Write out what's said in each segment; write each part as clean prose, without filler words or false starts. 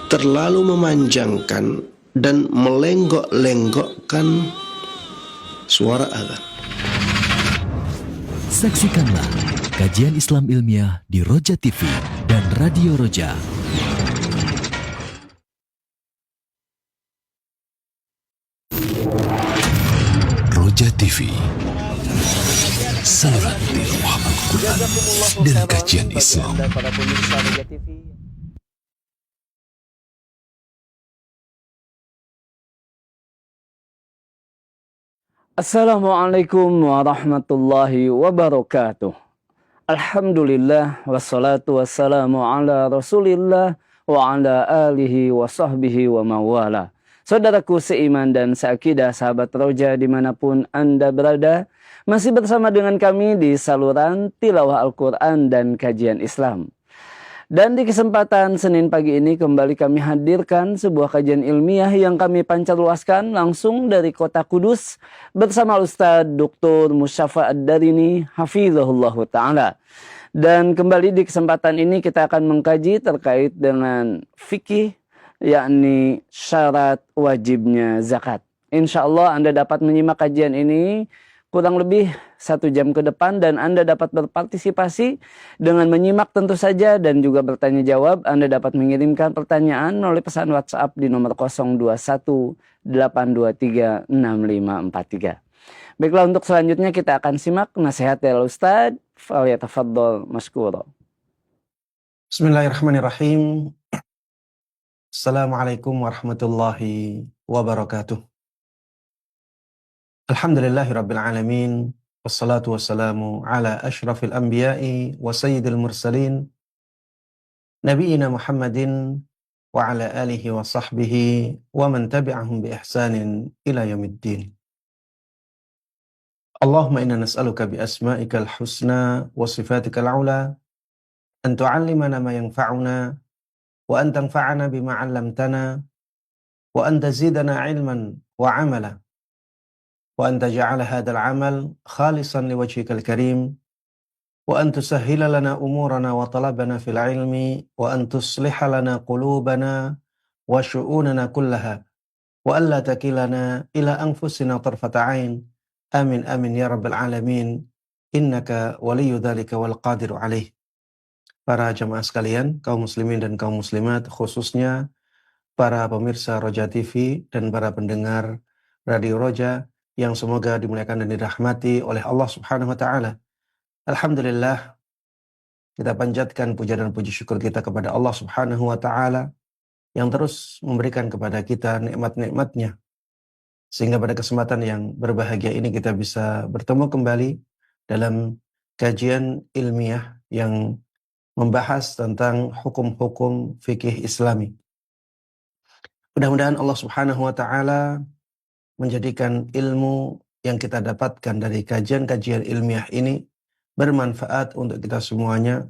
terlalu memanjangkan dan melenggok-lenggokkan suara azan. Saksikanlah kajian Islam ilmiah di Roja TV dan Radio Roja. Roja TV, saluran tiruah Al-Quran dan kajian Islam. Assalamualaikum warahmatullahi wabarakatuh. Alhamdulillah wassalatu wassalamu ala Rasulillah wa ala alihi wa sahbihi wa mawala. Saudaraku seiman dan seakidah, sahabat Roja dimanapun Anda berada, masih bersama dengan kami di saluran tilawah Al-Quran dan kajian Islam. Dan di kesempatan Senin pagi ini kembali kami hadirkan sebuah kajian ilmiah yang kami pancarluaskan langsung dari kota Kudus bersama Ustadz Dr. Musyafa Ad-Darini Hafizahullah Ta'ala. Dan kembali di kesempatan ini kita akan mengkaji terkait dengan fikih, yakni syarat wajibnya zakat. Insya Allah Anda dapat menyimak kajian ini kurang lebih 1 jam ke depan, dan Anda dapat berpartisipasi dengan menyimak tentu saja dan juga bertanya jawab. Anda dapat mengirimkan pertanyaan melalui pesan WhatsApp di nomor 021-823-6543. Baiklah, untuk selanjutnya kita akan simak nasihat dari Ustadz. Falyatafaddal mashkura. Bismillahirrahmanirrahim. Assalamualaikum warahmatullahi wabarakatuh. Alhamdulillahi rabbil alamin. Wassalatu wassalamu ala ashrafil anbiya'i wa sayyidil mursalin Nabiyyina Muhammadin wa ala alihi wa sahbihi wa man tabi'ahum bi ihsanin ila yaumiddin. Allahumma inna nas'aluka bi asma'ikal husna wa sifatikal ula an tu'allimana ma yanfa'una wa an tanfa'ana bima 'allamtana wa an tazidana 'ilman wa 'amala wa an taj'ala hadzal 'amal khalisan liwajhikal karim wa an tusahhila lana umurana wa talabana fil 'ilmi wa an tusliha lana qulubana wa syu'unana kullaha wa an la takilana ila anfusina tarfata 'ain. Amin amin ya rabbal alamin. Innaka waliyyu dzalika wal qadiru 'alaih. Para jamaah sekalian, kaum muslimin dan kaum muslimat, khususnya para pemirsa Roja TV dan para pendengar Radio Roja yang semoga dimuliakan dan dirahmati oleh Allah Subhanahu wa taala. Alhamdulillah, kita panjatkan puja dan puji syukur kita kepada Allah Subhanahu wa taala yang terus memberikan kepada kita nikmat-nikmatnya, sehingga pada kesempatan yang berbahagia ini kita bisa bertemu kembali dalam kajian ilmiah yang membahas tentang hukum-hukum fikih Islami. Mudah-mudahan Allah Subhanahu wa taala menjadikan ilmu yang kita dapatkan dari kajian-kajian ilmiah ini bermanfaat untuk kita semuanya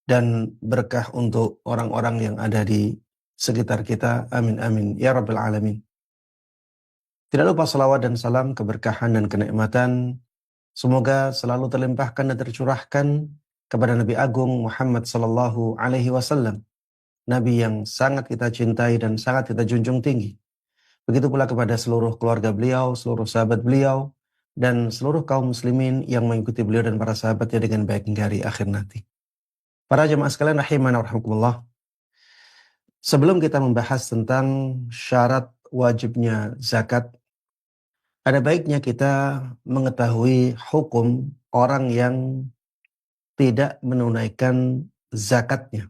dan berkah untuk orang-orang yang ada di sekitar kita. Amin amin ya rabbal alamin. Tidak lupa salawat dan salam, keberkahan dan kenikmatan semoga selalu terlimpahkan dan tercurahkan kepada Nabi Agung Muhammad sallallahu alaihi wasallam, Nabi yang sangat kita cintai dan sangat kita junjung tinggi. Begitu pula kepada seluruh keluarga beliau, seluruh sahabat beliau, dan seluruh kaum muslimin yang mengikuti beliau dan para sahabatnya dengan baik hingga hari akhir nanti. Para jemaah sekalian rahimana wa rahimakumullah. Sebelum kita membahas tentang syarat wajibnya zakat, ada baiknya kita mengetahui hukum orang yang tidak menunaikan zakatnya.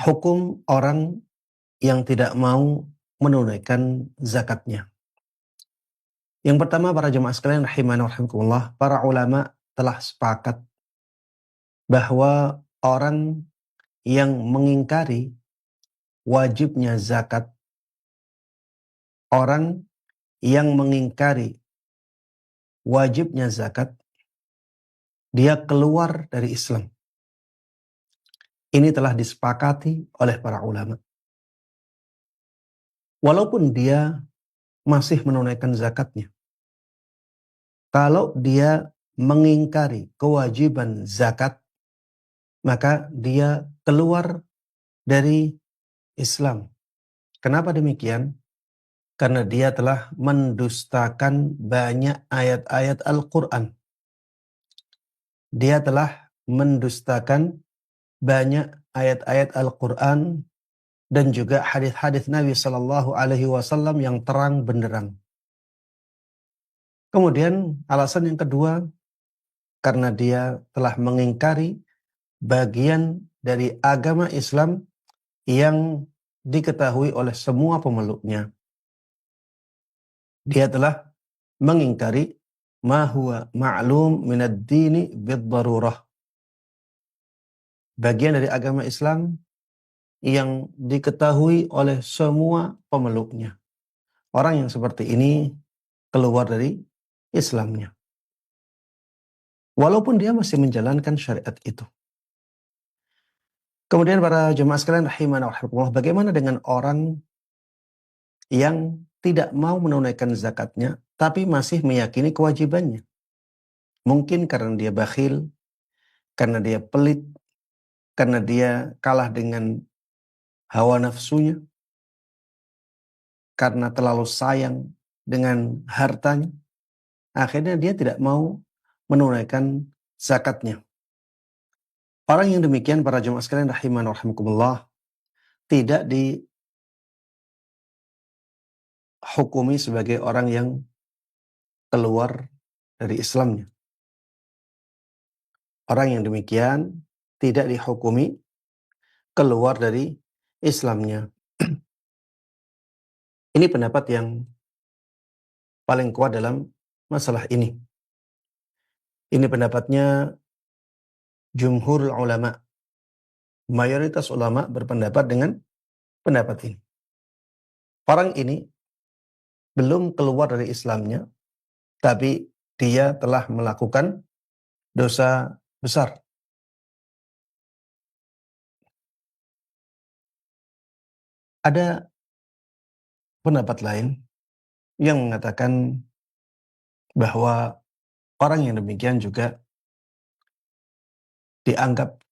Hukum orang yang tidak mau menunaikan zakatnya. Yang pertama, para jemaah sekalian rahimana wa rahimakumullah, para ulama telah sepakat bahwa orang yang mengingkari wajibnya zakat, orang yang mengingkari wajibnya zakat, dia keluar dari Islam. Ini telah disepakati oleh para ulama. Walaupun dia masih menunaikan zakatnya, kalau dia mengingkari kewajiban zakat, maka dia keluar dari Islam. Kenapa demikian? Karena dia telah mendustakan banyak ayat-ayat Al-Quran. Dia telah mendustakan banyak ayat-ayat Al-Quran dan juga hadis-hadis Nabi Shallallahu Alaihi Wasallam yang terang benderang. Kemudian alasan yang kedua, karena dia telah mengingkari bagian dari agama Islam yang diketahui oleh semua pemeluknya. Dia telah mengingkari ma huwa ma'lum minad dini bid-darurah. Bagian dari agama Islam yang diketahui oleh semua pemeluknya. Orang yang seperti ini keluar dari Islamnya. Walaupun dia masih menjalankan syariat itu. Kemudian para jemaah sekalian rahimana wa rahimakumullah, bagaimana dengan orang yang tidak mau menunaikan zakatnya tapi masih meyakini kewajibannya? Mungkin karena dia bakhil, karena dia pelit, karena dia kalah dengan hawa nafsunya, karena terlalu sayang dengan hartanya, akhirnya dia tidak mau menunaikan zakatnya. Orang yang demikian para jemaah sekalian rahimana wa rahimakumullah tidak dihukumi sebagai orang yang keluar dari Islamnya. Orang yang demikian tidak dihukumi keluar dari Islamnya. Ini pendapat yang paling kuat dalam masalah ini. Ini pendapatnya jumhur ulama. Mayoritas ulama berpendapat dengan pendapat ini. Orang ini belum keluar dari Islamnya, tapi dia telah melakukan dosa besar. Ada pendapat lain yang mengatakan bahwa orang yang demikian juga dianggap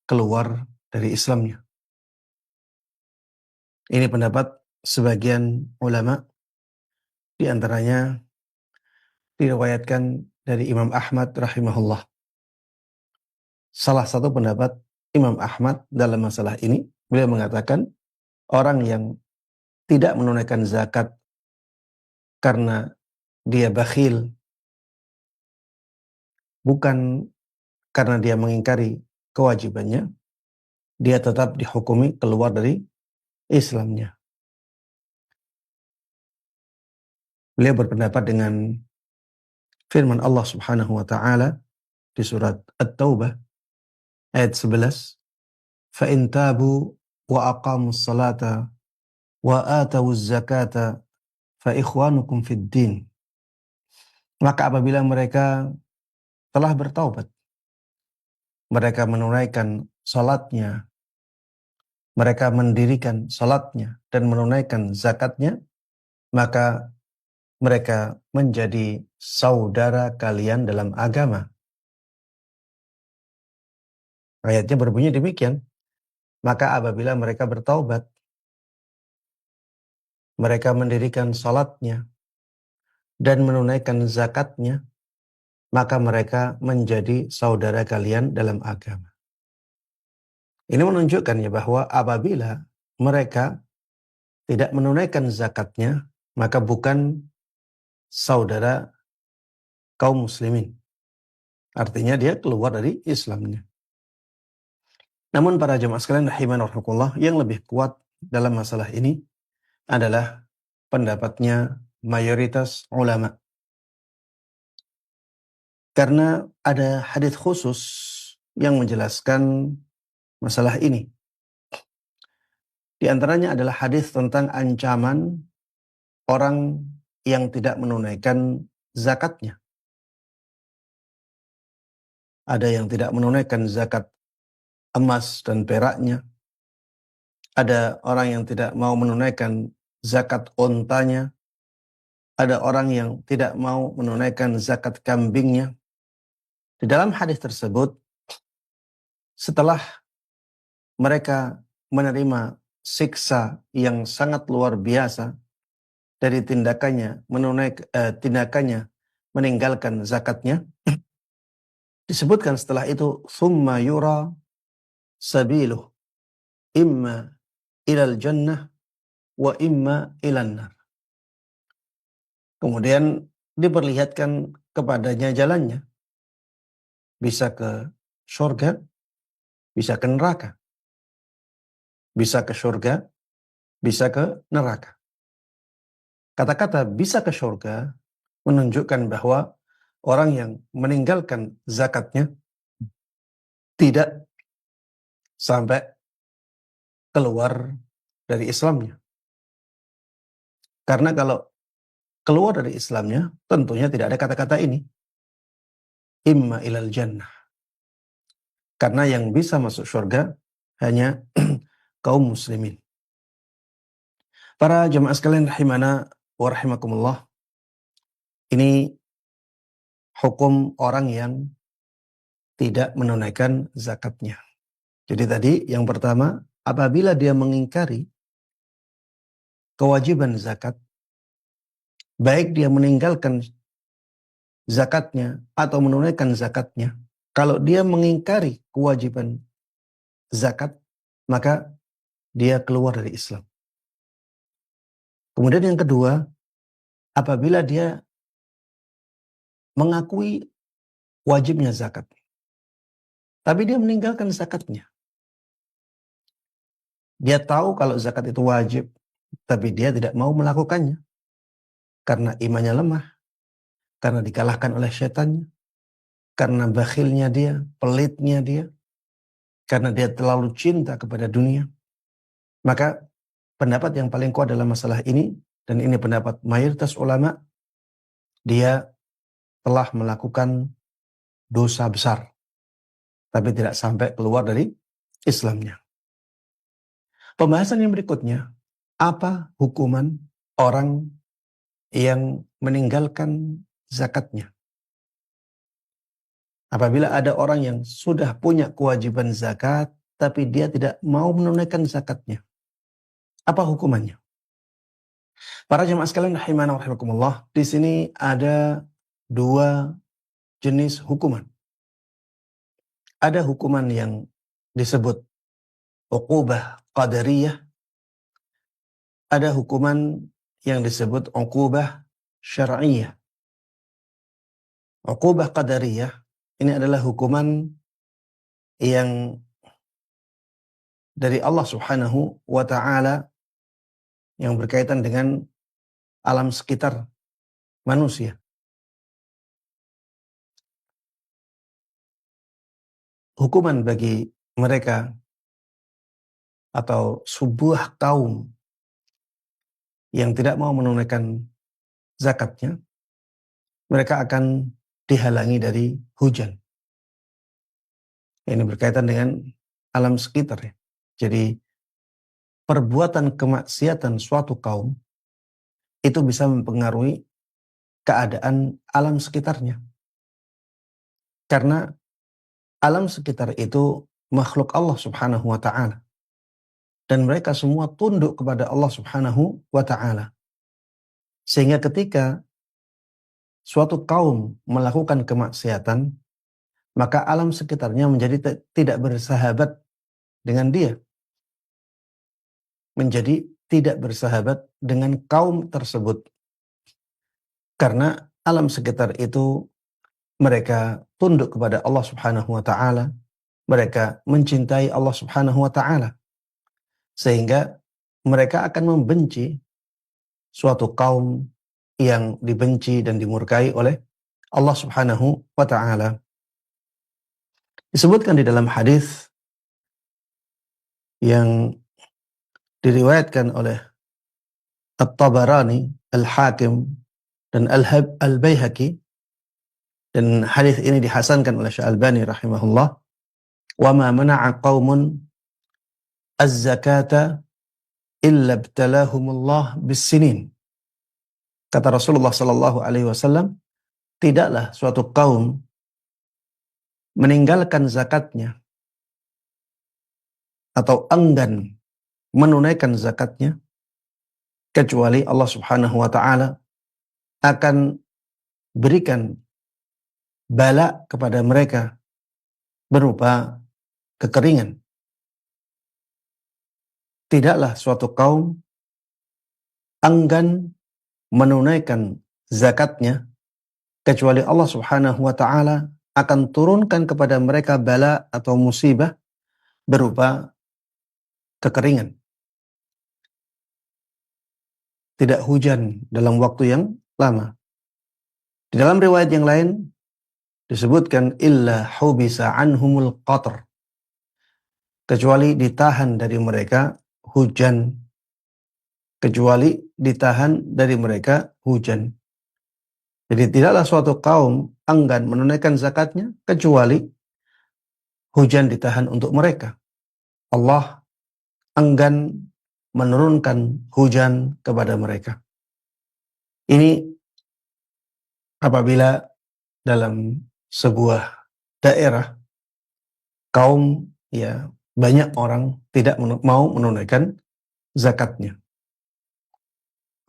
keluar dari Islamnya. Ini pendapat sebagian ulama, di antaranya diriwayatkan dari Imam Ahmad rahimahullah. Salah satu pendapat Imam Ahmad dalam masalah ini, beliau mengatakan orang yang tidak menunaikan zakat karena dia bakhil, bukan karena dia mengingkari kewajibannya, dia tetap dihukumi keluar dari Islamnya. Beliau berpendapat dengan firman Allah Subhanahu wa taala di surat At-Taubah ayat 11, "Fa in tabu wa aqamus salata wa atawuz zakata fa ikhwanukum fid din." Maka apabila mereka telah bertaubat, mereka menunaikan salatnya, mereka mendirikan salatnya dan menunaikan zakatnya, maka mereka menjadi saudara kalian dalam agama. Ayatnya berbunyi demikian. Maka apabila mereka bertaubat, mereka mendirikan salatnya dan menunaikan zakatnya, maka mereka menjadi saudara kalian dalam agama. Ini menunjukkan ya bahwa apabila mereka tidak menunaikan zakatnya, maka bukan saudara kaum muslimin. Artinya dia keluar dari Islamnya. Namun para jemaah sekalian rahimana wa rahimakumullah, yang lebih kuat dalam masalah ini adalah pendapatnya mayoritas ulama. Karena ada hadis khusus yang menjelaskan masalah ini. Di antaranya adalah hadis tentang ancaman orang yang tidak menunaikan zakatnya. Ada yang tidak menunaikan zakat emas dan peraknya. Ada orang yang tidak mau menunaikan zakat ontanya. Ada orang yang tidak mau menunaikan zakat kambingnya. Di dalam hadis tersebut, setelah mereka menerima siksa yang sangat luar biasa dari tindakannya meninggalkan zakatnya. Disebutkan setelah itu, "Tsumma yura sabiluh imma ilal jannah wa imma ilan nar." Kemudian diperlihatkan kepadanya jalannya, bisa ke surga, bisa ke neraka, bisa ke surga, bisa ke neraka. Kata-kata bisa ke surga menunjukkan bahwa orang yang meninggalkan zakatnya tidak sampai keluar dari Islamnya. Karena kalau keluar dari Islamnya, tentunya tidak ada kata-kata ini, imma ilal jannah. Karena yang bisa masuk surga hanya kaum muslimin. Para jemaah sekalian rahimana wa rahimakumullah, ini hukum orang yang tidak menunaikan zakatnya. Jadi tadi yang pertama, apabila dia mengingkari kewajiban zakat, baik dia meninggalkan zakatnya atau menunaikan zakatnya, kalau dia mengingkari kewajiban zakat, maka dia keluar dari Islam. Kemudian yang kedua, apabila dia mengakui wajibnya zakat, tapi dia meninggalkan zakatnya. Dia tahu kalau zakat itu wajib, tapi dia tidak mau melakukannya. Karena imannya lemah, karena dikalahkan oleh syaitannya, karena bakhilnya dia, pelitnya dia, karena dia terlalu cinta kepada dunia. Maka pendapat yang paling kuat dalam masalah ini, dan ini pendapat mayoritas ulama, dia telah melakukan dosa besar, tapi tidak sampai keluar dari Islamnya. Pembahasan yang berikutnya, apa hukuman orang yang meninggalkan zakatnya? Apabila ada orang yang sudah punya kewajiban zakat, tapi dia tidak mau menunaikan zakatnya, apa hukumannya? Para jemaah sekalian rahimana wa rahimakumullah, di sini ada dua jenis hukuman. Ada hukuman yang disebut uqubah qadariyah, ada hukuman yang disebut uqubah syar'iyah. Uqubah qadariyah ini adalah hukuman yang dari Allah Subhanahu wa taala yang berkaitan dengan alam sekitar manusia. Hukuman bagi mereka atau sebuah kaum yang tidak mau menunaikan zakatnya, mereka akan dihalangi dari hujan. Ini berkaitan dengan alam sekitar ya. Jadi perbuatan kemaksiatan suatu kaum itu bisa mempengaruhi keadaan alam sekitarnya. Karena alam sekitar itu makhluk Allah Subhanahu wa taala. Dan mereka semua tunduk kepada Allah Subhanahu wa taala. Sehingga ketika suatu kaum melakukan kemaksiatan, maka alam sekitarnya menjadi tidak bersahabat dengan dia. Menjadi tidak bersahabat dengan kaum tersebut. Karena alam sekitar itu mereka tunduk kepada Allah Subhanahu wa taala, mereka mencintai Allah Subhanahu wa taala. Sehingga mereka akan membenci suatu kaum yang dibenci dan dimurkai oleh Allah Subhanahu wa taala. Disebutkan di dalam hadis yang diriwayatkan oleh At-Tabarani, Al-Hakim dan Al-Baihaqi, dan hadis ini dihasankan oleh Syekh-Albani rahimahullah, wa ma mana'a qaumun az-zakata illa ibtalahumullah bis-sinin. Kata Rasulullah sallallahu alaihi wasallam, tidaklah suatu kaum meninggalkan zakatnya atau enggan menunaikan zakatnya, kecuali Allah Subhanahu wa taala akan berikan bala kepada mereka berupa kekeringan. Tidaklah suatu kaum enggan menunaikan zakatnya kecuali Allah Subhanahu wa taala akan turunkan kepada mereka bala atau musibah berupa kekeringan. Tidak hujan dalam waktu yang lama. Di dalam riwayat yang lain disebutkan illa hubisa anhumul qatr, kecuali ditahan dari mereka hujan. Kecuali ditahan dari mereka hujan. Jadi tidaklah suatu kaum enggan menunaikan zakatnya kecuali hujan ditahan untuk mereka. Allah enggan menurunkan hujan kepada mereka. Ini apabila dalam sebuah daerah kaum banyak orang tidak mau menunaikan zakatnya.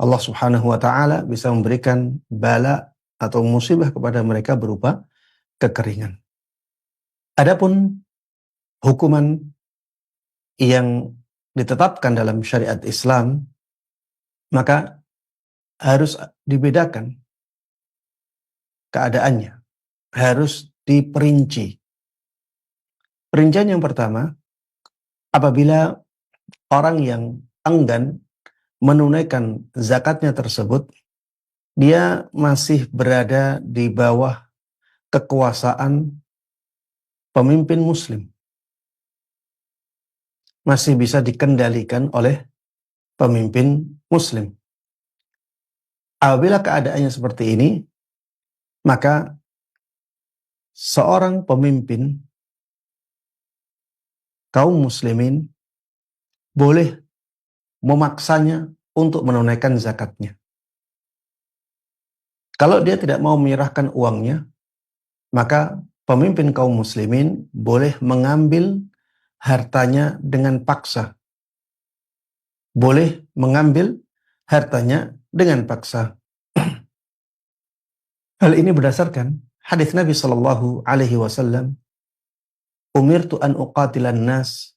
Allah Subhanahu wa taala bisa memberikan bala atau musibah kepada mereka berupa kekeringan. Adapun hukuman yang ditetapkan dalam syariat Islam, maka harus dibedakan keadaannya, harus diperinci. Perincian yang pertama, apabila orang yang enggan menunaikan zakatnya tersebut, dia masih berada di bawah kekuasaan pemimpin muslim. Masih bisa dikendalikan oleh pemimpin muslim. Apabila keadaannya seperti ini, maka seorang pemimpin kaum muslimin boleh memaksanya untuk menunaikan zakatnya. Kalau dia tidak mau menyerahkan uangnya, maka pemimpin kaum muslimin boleh mengambil hartanya dengan paksa. Boleh mengambil hartanya dengan paksa. Hal ini berdasarkan hadis Nabi sallallahu alaihi wasallam, "Umirtu an uqatilan nas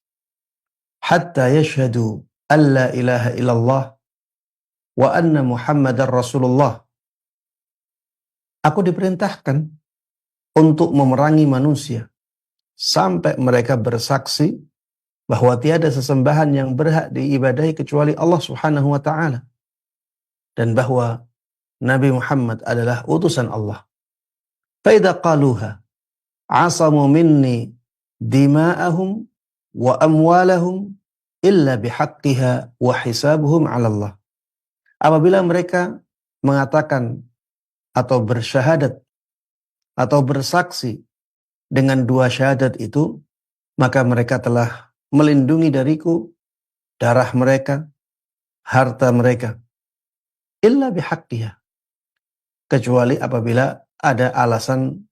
hatta yashhadu an la ilaha illallah wa anna Muhammadar Rasulullah." Aku diperintahkan untuk memerangi manusia sampai mereka bersaksi bahwa tiada sesembahan yang berhak diibadahi kecuali Allah Subhanahu wa taala dan bahwa Nabi Muhammad adalah utusan Allah. Fa idza qaluha asamu minni dima'ahum wa amwalahum illa bihaqqiha wa hisabuhum 'ala Allah. Apabila mereka mengatakan atau bersyahadat atau bersaksi dengan dua syahadat itu, maka mereka telah melindungi dariku darah mereka, harta mereka, illa bihaqqiha, kecuali apabila ada alasan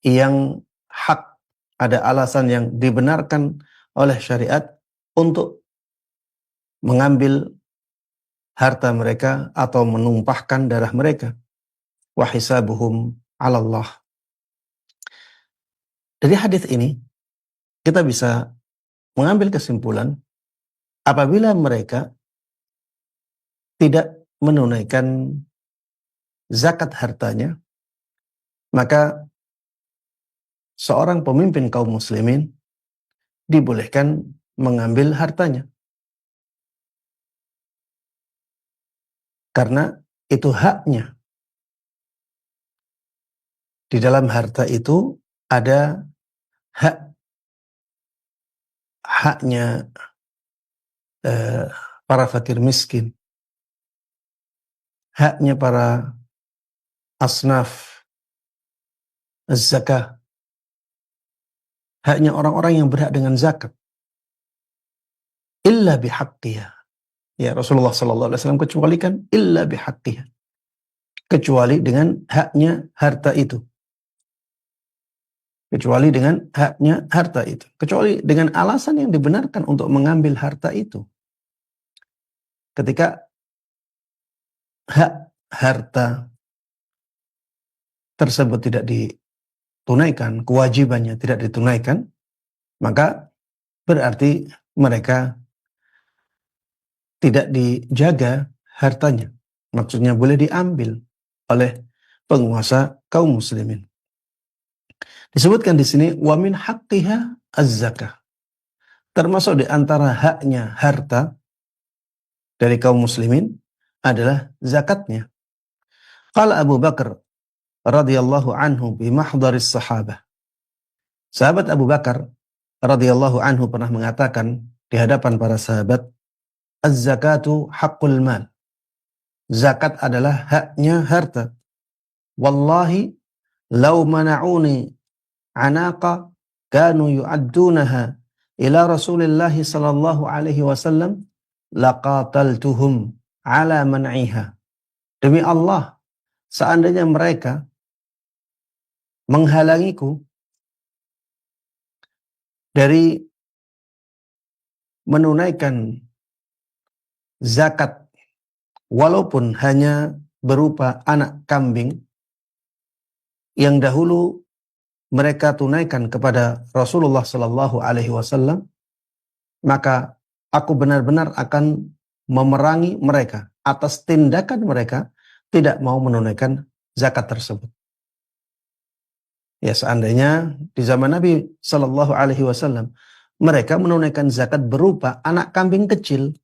yang hak, ada alasan yang dibenarkan oleh syariat untuk mengambil harta mereka atau menumpahkan darah mereka. Wa hisabuhum 'ala Allah. Dari hadis ini kita bisa mengambil kesimpulan apabila mereka tidak menunaikan zakat hartanya, maka seorang pemimpin kaum muslimin dibolehkan mengambil hartanya. Karena itu haknya. Di dalam harta itu ada haknya para fakir miskin, haknya para asnaf az-zakah, haknya orang-orang yang berhak dengan zakat. Illa bihaqqiha. Ya, Rasulullah sallallahu alaihi wasallam kecualikan illa bihaqqiha. Kecuali dengan haknya harta itu. Kecuali dengan haknya harta itu. Kecuali dengan alasan yang dibenarkan untuk mengambil harta itu. ketika hak harta tersebut tidak ditunaikan, kewajibannya tidak ditunaikan, maka berarti mereka tidak dijaga hartanya. Maksudnya boleh diambil oleh penguasa kaum muslimin. Disebutkan di sini wa min haqqiha az-zakah. Termasuk di antara haknya harta dari kaum muslimin adalah zakatnya. Qala Abu Bakar radhiyallahu anhu bi mahdharis sahabah. Sahabat Abu Bakar radhiyallahu anhu pernah mengatakan di hadapan para sahabat, az-zakatu haqqul mal. Zakat adalah haknya harta. Wallahi law mana'uni anaqa kanu yu'addunaha ila Rasulillah sallallahu alaihi wasallam laqataltuhum ala man'iha. Demi Allah, seandainya mereka menghalangiku dari menunaikan zakat walaupun hanya berupa anak kambing yang dahulu mereka tunaikan kepada Rasulullah sallallahu alaihi wasallam, maka aku benar-benar akan memerangi mereka atas tindakan mereka tidak mau menunaikan zakat tersebut. Ya, seandainya di zaman Nabi sallallahu alaihi wasallam mereka menunaikan zakat berupa anak kambing kecil,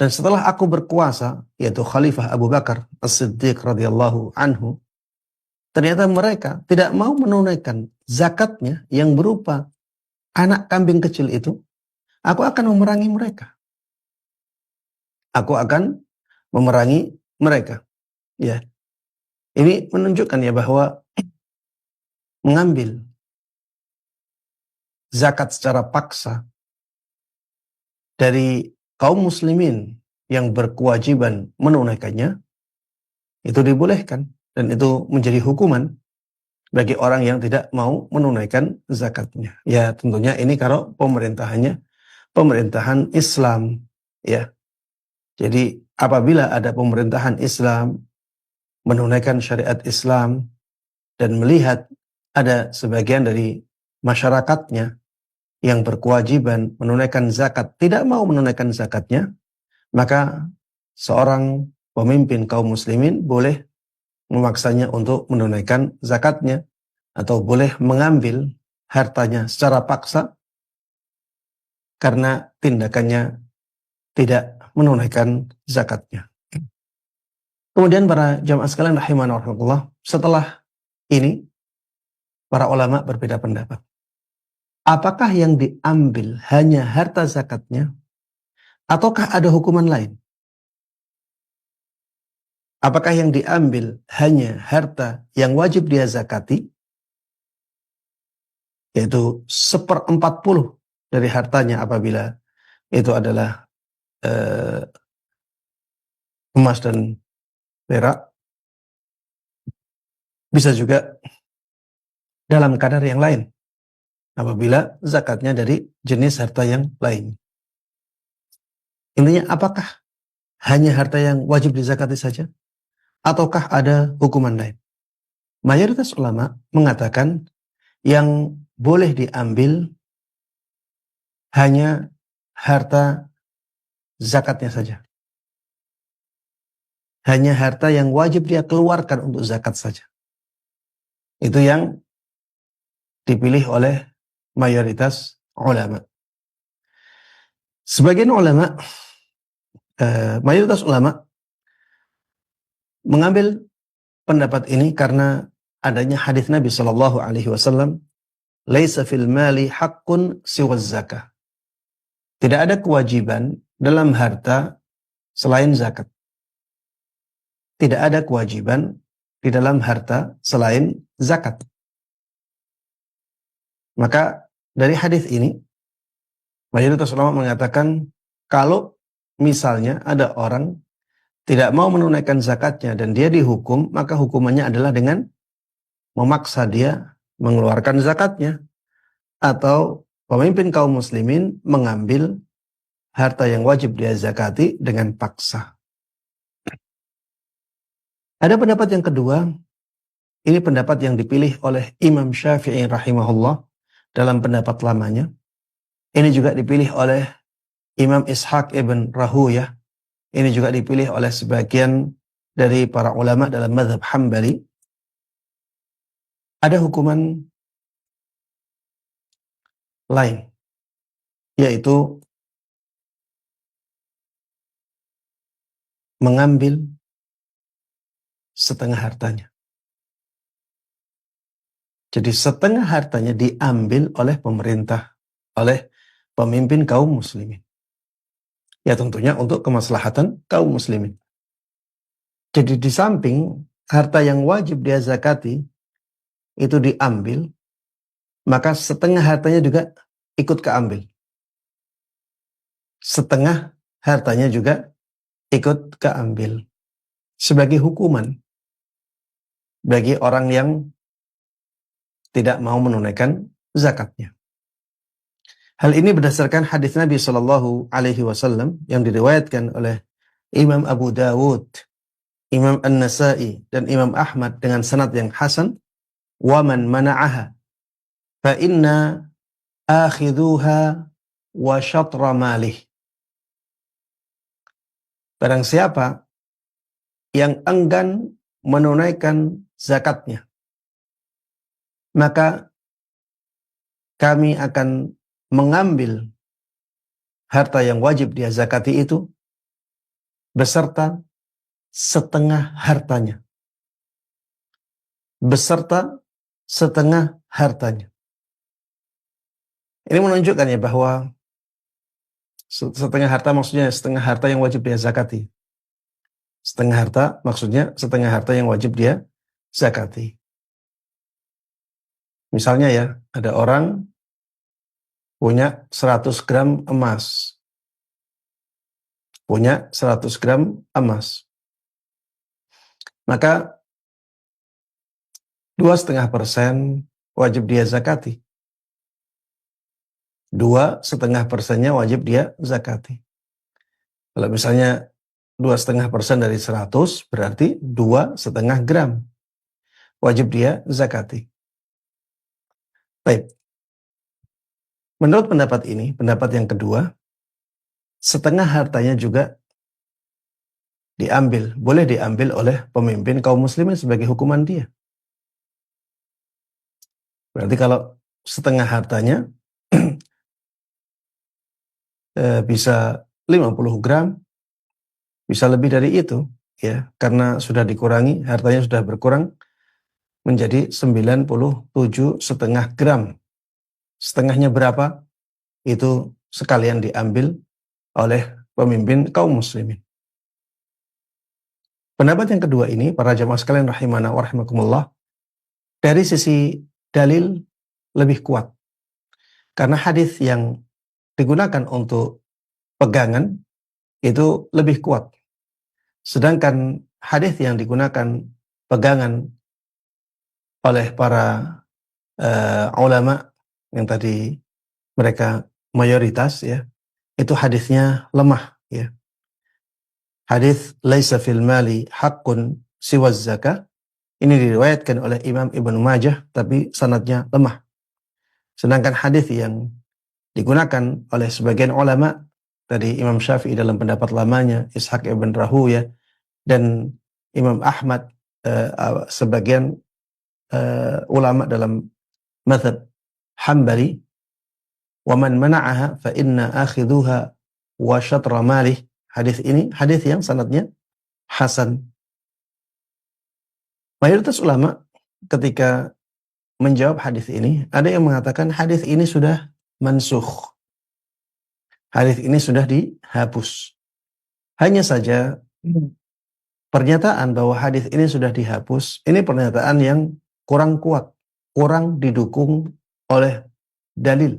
dan setelah aku berkuasa, yaitu Khalifah Abu Bakar As-Siddiq radhiyallahu anhu, ternyata mereka tidak mau menunaikan zakatnya yang berupa anak kambing kecil itu, aku akan memerangi mereka. Aku akan memerangi mereka. Ya. Ini menunjukkan ya bahwa mengambil zakat secara paksa dari kaum muslimin yang berkewajiban menunaikannya itu dibolehkan, dan itu menjadi hukuman bagi orang yang tidak mau menunaikan zakatnya. Ya, tentunya ini kalau pemerintahannya pemerintahan Islam, ya. Jadi apabila ada pemerintahan Islam menunaikan syariat Islam dan melihat ada sebagian dari masyarakatnya yang berkewajiban menunaikan zakat tidak mau menunaikan zakatnya, maka seorang pemimpin kaum muslimin boleh memaksanya untuk menunaikan zakatnya atau boleh mengambil hartanya secara paksa karena tindakannya tidak menunaikan zakatnya. Kemudian para jamaah sekalian rahimahullah warahmatullah, setelah ini para ulama berbeda pendapat. Apakah yang diambil hanya harta zakatnya ataukah ada hukuman lain? Apakah yang diambil hanya harta yang wajib dia zakati, yaitu 1/40 dari hartanya apabila itu adalah emas dan perak, bisa juga dalam kadar yang lain apabila zakatnya dari jenis harta yang lain. Intinya, apakah hanya harta yang wajib dizakati saja ataukah ada hukuman lain? Mayoritas ulama mengatakan yang boleh diambil hanya harta zakatnya saja. Hanya harta yang wajib dia keluarkan untuk zakat saja. Itu yang dipilih oleh mayoritas ulama. Sebagian ulama, mayoritas ulama mengambil pendapat ini karena adanya hadis Nabi Shallallahu Alaihi Wasallam, "Laisa fil mali haqqun siwaz zakah." Tidak ada kewajiban dalam harta selain zakat. Tidak ada kewajiban di dalam harta selain zakat. Maka dari hadis ini, mayoritas ulama mengatakan kalau misalnya ada orang tidak mau menunaikan zakatnya dan dia dihukum, maka hukumannya adalah dengan memaksa dia mengeluarkan zakatnya, atau pemimpin kaum muslimin mengambil harta yang wajib dia zakati dengan paksa. Ada pendapat yang kedua, ini pendapat yang dipilih oleh Imam Syafi'i rahimahullah dalam pendapat lamanya. Ini juga dipilih oleh Imam Ishaq ibn Rahuyah. Ini juga dipilih oleh sebagian dari para ulama dalam mazhab Hambali. Ada hukuman lain, yaitu mengambil setengah hartanya. Jadi setengah hartanya diambil oleh pemerintah, oleh pemimpin kaum muslimin. Ya tentunya untuk kemaslahatan kaum muslimin. Jadi di samping harta yang wajib dia zakati itu diambil, maka setengah hartanya juga ikut keambil. Setengah hartanya juga ikut keambil. Sebagai hukuman bagi orang yang tidak mau menunaikan zakatnya. Hal ini berdasarkan hadis Nabi Shallallahu Alaihi Wasallam yang diriwayatkan oleh Imam Abu Dawud, Imam An-Nasai, dan Imam Ahmad dengan sanad yang hasan. Wa man mana'aha fa inna akhidhuha wa syatra malih. Barang siapa yang enggan menunaikan zakatnya, maka kami akan mengambil harta yang wajib dia zakati itu beserta setengah hartanya. Beserta setengah hartanya. Ini menunjukkan ya bahwa setengah harta maksudnya setengah harta yang wajib dia zakati. Setengah harta maksudnya setengah harta yang wajib dia zakati. Misalnya ya, ada orang punya 100 gram emas. Punya 100 gram emas. Maka 2,5% wajib dia zakati. 2,5%-nya wajib dia zakati. Kalau misalnya 2,5% dari 100 berarti 2,5 gram. Wajib dia zakati. Baik. Menurut pendapat ini, pendapat yang kedua, setengah hartanya juga diambil, boleh diambil oleh pemimpin kaum muslimin sebagai hukuman dia. Berarti kalau setengah hartanya bisa 50 gram, bisa lebih dari itu, ya, karena sudah dikurangi, hartanya sudah berkurang menjadi 97,5 gram. Setengahnya berapa? Itu sekalian diambil oleh pemimpin kaum muslimin. Pendapat yang kedua ini, para jamaah sekalian rahimana wa rahimakumullah, dari sisi dalil lebih kuat. Karena hadis yang digunakan untuk pegangan itu lebih kuat. Sedangkan hadis yang digunakan pegangan oleh para ulama yang tadi mereka mayoritas ya, itu hadisnya lemah ya. Hadis laisa fil mali haqqun siwa zakah ini diriwayatkan oleh Imam Ibnu Majah tapi sanadnya lemah. Sedangkan hadis yang digunakan oleh sebagian ulama tadi Imam Syafi'i dalam pendapat lamanya, Ishaq ibn Rahuyah, dan Imam Ahmad sebagian ulama dalam mazhab Hambali, wa man mana'aha fa inna akhidhuha wa syatra malih. Hadis ini hadis yang sanadnya hasan. Mayoritas ulama ketika menjawab hadis ini, ada yang mengatakan hadis ini sudah mansukh. Hadis ini sudah dihapus. Hanya saja pernyataan bahwa hadis ini sudah dihapus, ini pernyataan yang kurang kuat, kurang didukung oleh dalil.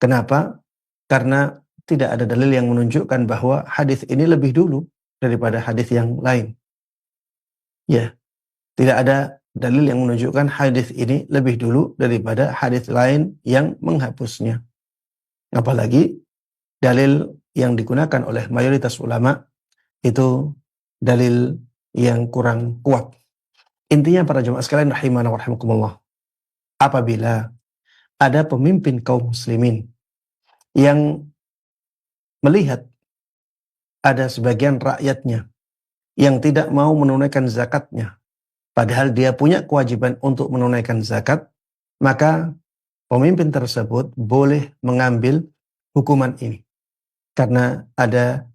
Kenapa? Karena tidak ada dalil yang menunjukkan bahwa hadis ini lebih dulu daripada hadis yang lain. Ya, tidak ada dalil yang menunjukkan hadis ini lebih dulu daripada hadis lain yang menghapusnya. Apalagi dalil yang digunakan oleh mayoritas ulama itu dalil yang kurang kuat. Intinya para jemaah sekalian rahimana wa rahimakumullah, apabila ada pemimpin kaum muslimin yang melihat ada sebagian rakyatnya yang tidak mau menunaikan zakatnya, padahal dia punya kewajiban untuk menunaikan zakat, maka pemimpin tersebut boleh mengambil hukuman ini karena ada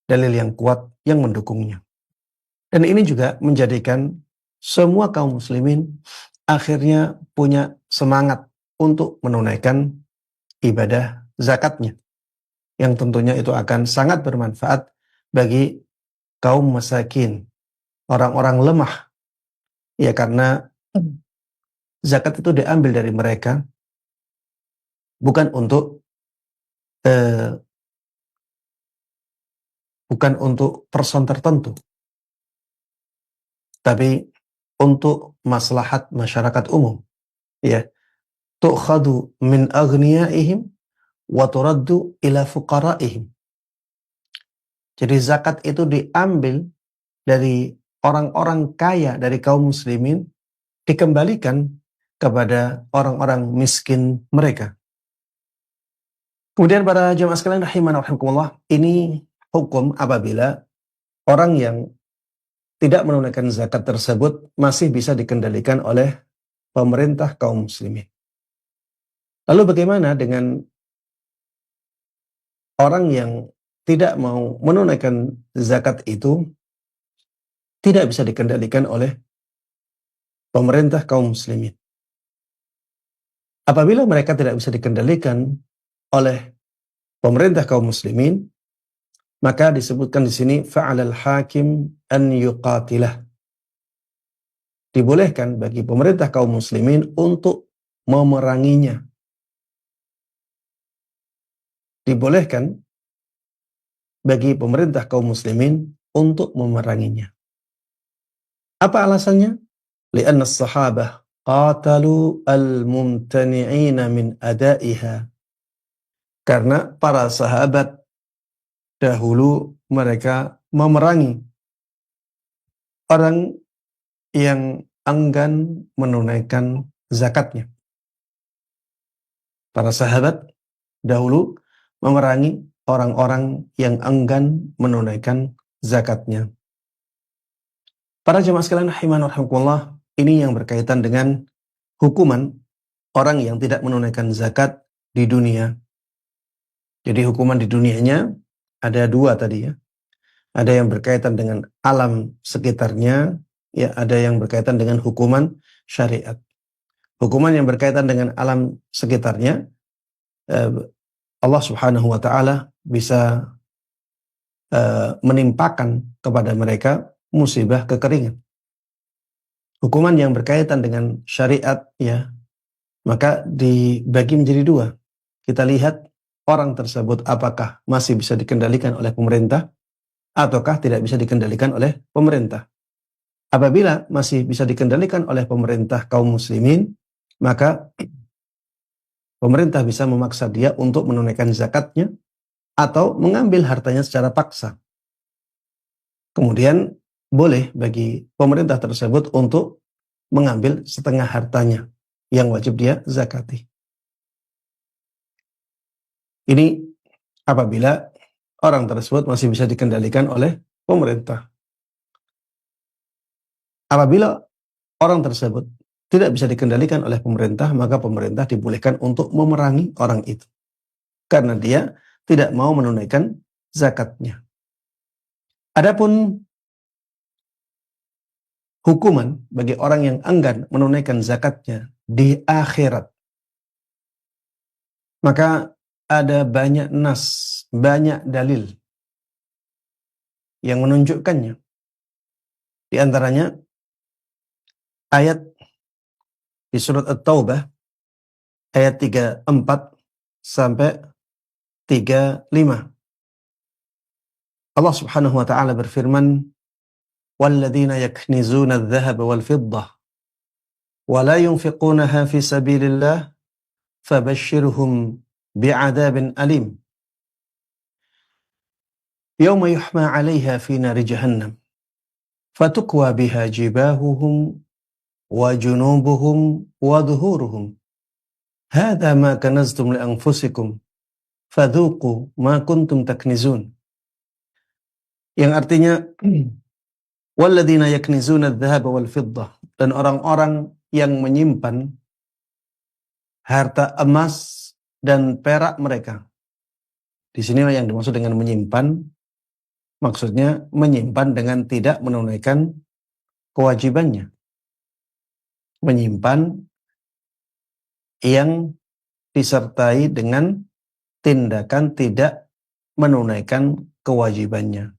dalil yang kuat yang mendukungnya. Dan ini juga menjadikan semua kaum muslimin akhirnya punya semangat untuk menunaikan ibadah zakatnya, yang tentunya itu akan sangat bermanfaat bagi kaum masakin, orang-orang lemah, ya, karena zakat itu diambil dari mereka bukan untuk person tertentu, tapi untuk maslahat masyarakat umum, ya. Tu'khadu min aghniyaihim wa turaddu ila fuqaraihim. Jadi zakat itu diambil dari orang-orang kaya dari kaum muslimin, dikembalikan kepada orang-orang miskin mereka. Kemudian para jemaah sekalian rahimana wa rahimakumullah, ini hukum apabila orang yang tidak menunaikan zakat tersebut masih bisa dikendalikan oleh pemerintah kaum muslimin. Lalu bagaimana dengan orang yang tidak mau menunaikan zakat itu tidak bisa dikendalikan oleh pemerintah kaum muslimin? Apabila mereka tidak bisa dikendalikan oleh pemerintah kaum muslimin, maka disebutkan di sini fa'alal hakim an yuqatilah. Dibolehkan bagi pemerintah kaum muslimin untuk memeranginya. Dibolehkan bagi pemerintah kaum muslimin untuk memeranginya. Apa alasannya? Li'anna as-sahabah qatalu al-mumtani'ina min adaiha. Karena para sahabat dahulu mereka memerangi orang yang enggan menunaikan zakatnya. Para sahabat dahulu memerangi orang-orang yang enggan menunaikan zakatnya. Para jemaah sekalian rahimana wa rahimakumullah, ini yang berkaitan dengan hukuman orang yang tidak menunaikan zakat di dunia. Jadi hukuman di dunianya ada dua tadi, ya. Ada yang berkaitan dengan alam sekitarnya, ya, ada yang berkaitan dengan hukuman syariat. Hukuman yang berkaitan dengan alam sekitarnya, Allah Subhanahu wa taala bisa menimpakan kepada mereka musibah kekeringan. Hukuman yang berkaitan dengan syariat, ya, maka dibagi menjadi dua. Kita lihat orang tersebut apakah masih bisa dikendalikan oleh pemerintah ataukah tidak bisa dikendalikan oleh pemerintah. Apabila masih bisa dikendalikan oleh pemerintah kaum muslimin, maka pemerintah bisa memaksa dia untuk menunaikan zakatnya atau mengambil hartanya secara paksa. Kemudian boleh bagi pemerintah tersebut untuk mengambil setengah hartanya yang wajib dia zakati. Ini apabila orang tersebut masih bisa dikendalikan oleh pemerintah. Apabila orang tersebut tidak bisa dikendalikan oleh pemerintah, maka pemerintah dibolehkan untuk memerangi orang itu karena dia tidak mau menunaikan zakatnya. Adapun hukuman bagi orang yang enggan menunaikan zakatnya di akhirat, maka ada banyak nas, banyak dalil yang menunjukkannya. Di antaranya ayat di surat At-Taubah ayat 34 sampai 35. Allah Subhanahu wa taala berfirman, "Walladzina yaknizuna adh-dhahaba wal-fiddah wa la yunfiqunaha fi sabilillah fabashshirhum bi'adzabin alim." Yauma yuhma 'alaiha fi nari jahannam fatukwa biha jibahuhum wa junubuhum wa dhuhuruhum. Hadza ma kanaztum li anfusikum fadhuqu ma kuntum taknizun. Yang artinya walladzina yaknizuna adh-dhahaba wal fiddah, dan orang-orang yang menyimpan harta emas dan perak mereka. Di sini yang dimaksud dengan menyimpan, maksudnya menyimpan dengan tidak menunaikan kewajibannya. Menyimpan yang disertai dengan tindakan tidak menunaikan kewajibannya.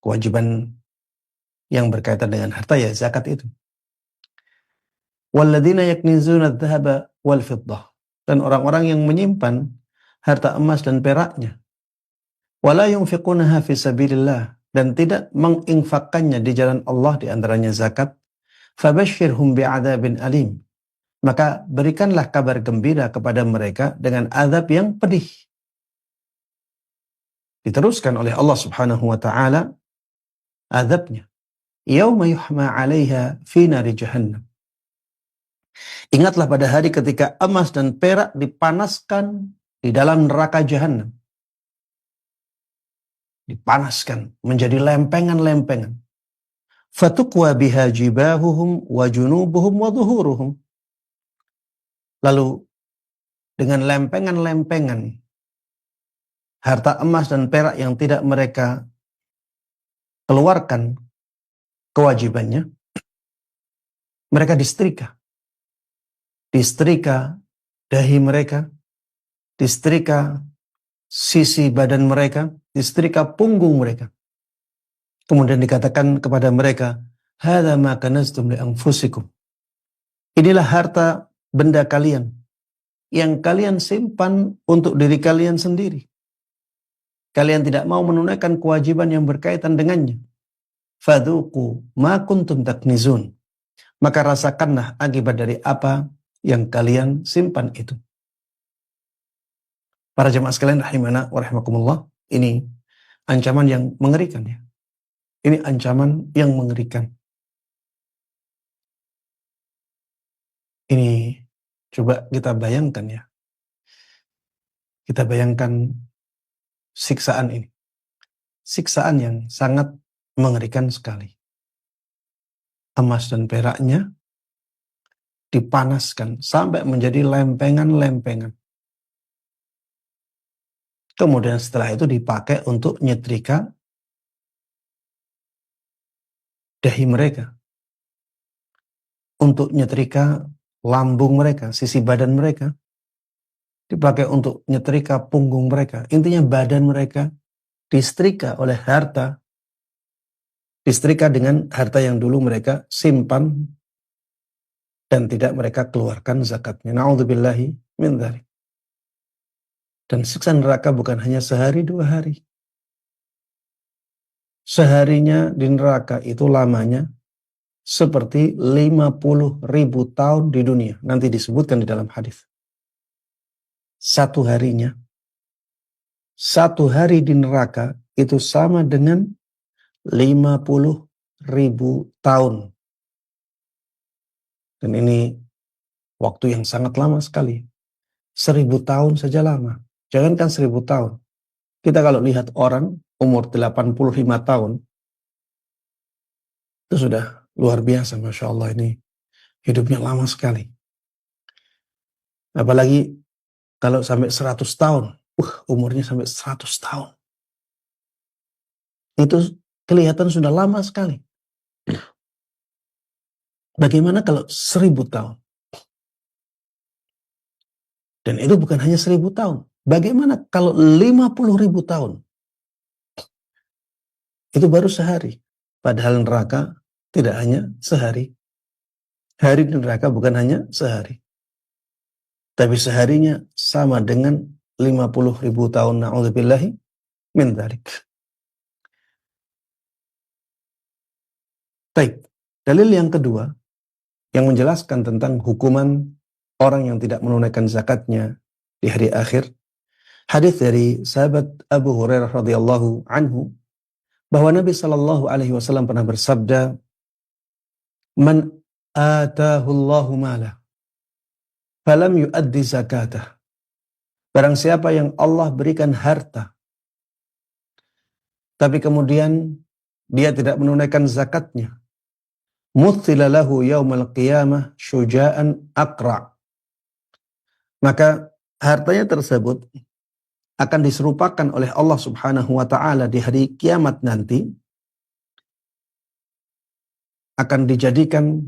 Kewajiban yang berkaitan dengan harta ya zakat itu. Walladzina yaknizuna adh-dhahaba wal fiddah, dan orang-orang yang menyimpan harta emas dan peraknya. Wala yunfiqunaha fi sabilillah, dan tidak menginfakkannya di jalan Allah, di antaranya zakat. Fabashshirhum bi'adzabin alim, maka berikanlah kabar gembira kepada mereka dengan azab yang pedih. Diteruskan oleh Allah Subhanahu wa taala azabnya. Yauma yuhma 'alaiha fi nari jahannam. Ingatlah pada hari ketika emas dan perak dipanaskan di dalam neraka Jahannam. Dipanaskan menjadi lempengan-lempengan. Fatukwa biha jibahuhum wa junubuhum wa dhuhuruhum. Lalu dengan lempengan-lempengan harta emas dan perak yang tidak mereka keluarkan kewajibannya, mereka disetrika. Disetrika dahi mereka, disetrika sisi badan mereka, disetrika punggung mereka. Kemudian dikatakan kepada mereka, hadza ma kanaztum li anfusikum. Inilah harta benda kalian yang kalian simpan untuk diri kalian sendiri. Kalian tidak mau menunaikan kewajiban yang berkaitan dengannya. Fadhuqu ma kuntum taknizun. Maka rasakanlah akibat dari apa yang kalian simpan itu. Para jemaah sekalian rahimana wa rahimakumullah, ini ancaman yang mengerikan ya. Ini ancaman yang mengerikan. Ini coba kita bayangkan ya. Kita bayangkan siksaan ini. Siksaan yang sangat mengerikan sekali. Emas dan peraknya dipanaskan sampai menjadi lempengan-lempengan. Kemudian setelah itu dipakai untuk nyetrika dahi mereka, untuk nyetrika lambung mereka, sisi badan mereka, dipakai untuk nyetrika punggung mereka. Intinya badan mereka disetrika oleh harta, disetrika dengan harta yang dulu mereka simpan dan tidak mereka keluarkan zakatnya. Na'udzubillahi min dzalik. Dan siksa neraka bukan hanya sehari dua hari. Seharinya di neraka itu lamanya seperti 50.000 tahun di dunia. Nanti disebutkan di dalam hadis. Satu harinya, satu hari di neraka itu sama dengan 50.000 tahun. Dan ini waktu yang sangat lama sekali. 1000 tahun saja lama. Jangankan 1000 tahun. Kita kalau lihat orang umur 85 tahun, itu sudah luar biasa. Masya Allah, ini hidupnya lama sekali. Apalagi kalau sampai 100 tahun. Umurnya sampai 100 tahun. Itu kelihatan sudah lama sekali. Bagaimana kalau 1000 tahun? Dan itu bukan hanya 1000 tahun. Bagaimana kalau 50.000 tahun? Itu baru sehari. Padahal neraka tidak hanya sehari. Hari di neraka bukan hanya sehari. Tapi seharinya sama dengan 50.000 tahun. Na'udzubillahi min dzalik. Baik. Dalil yang kedua yang menjelaskan tentang hukuman orang yang tidak menunaikan zakatnya di hari akhir. hadis dari sahabat Abu Hurairah radhiyallahu anhu bahwa Nabi Shallallahu alaihi wasallam pernah bersabda, "Man atahu Allahu mala falam yuaddi zakatah." Barang siapa yang Allah berikan harta tapi kemudian dia tidak menunaikan zakatnya, muthila lahu yaumal qiyamah syuja'an aqra'. Maka hartanya tersebut akan diserupakan oleh Allah Subhanahu wa taala di hari kiamat nanti, akan dijadikan,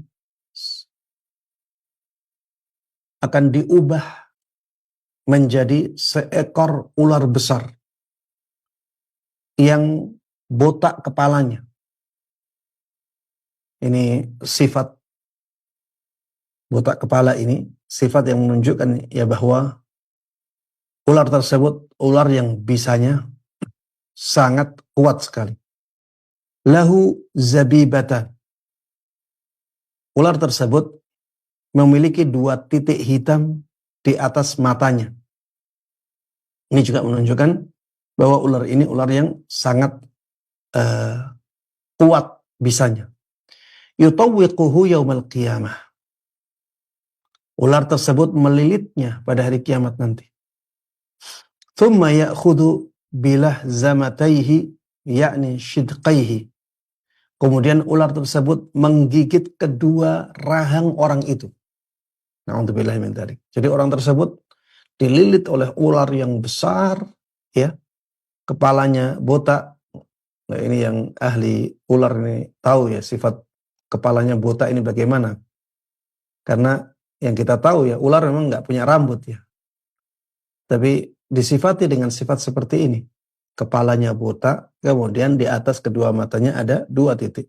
akan diubah menjadi seekor ular besar yang botak kepalanya. Ini sifat botak kepala ini, sifat yang menunjukkan ya bahwa ular tersebut ular yang bisanya sangat kuat sekali. Lahu zabibatan. Ular tersebut memiliki 2 titik hitam di atas matanya. Ini juga menunjukkan bahwa ular ini ular yang sangat kuat bisanya. Yutawwiquhu yaumal qiyamah. Ular tersebut melilitnya pada hari kiamat nanti. Thumma ya'khudhu bilah zamataihi, yakni shidqaihi. Kemudian ular tersebut menggigit kedua rahang orang itu. Na'udzubillahi min dzalik. Jadi orang tersebut dililit oleh ular yang besar, ya, kepalanya botak. Nah, ini yang ahli ular ini tahu ya sifat kepalanya botak ini bagaimana. Karena yang kita tahu ya ular memang nggak punya rambut ya. Tapi disifati dengan sifat seperti ini. Kepalanya botak, kemudian di atas kedua matanya ada 2 titik.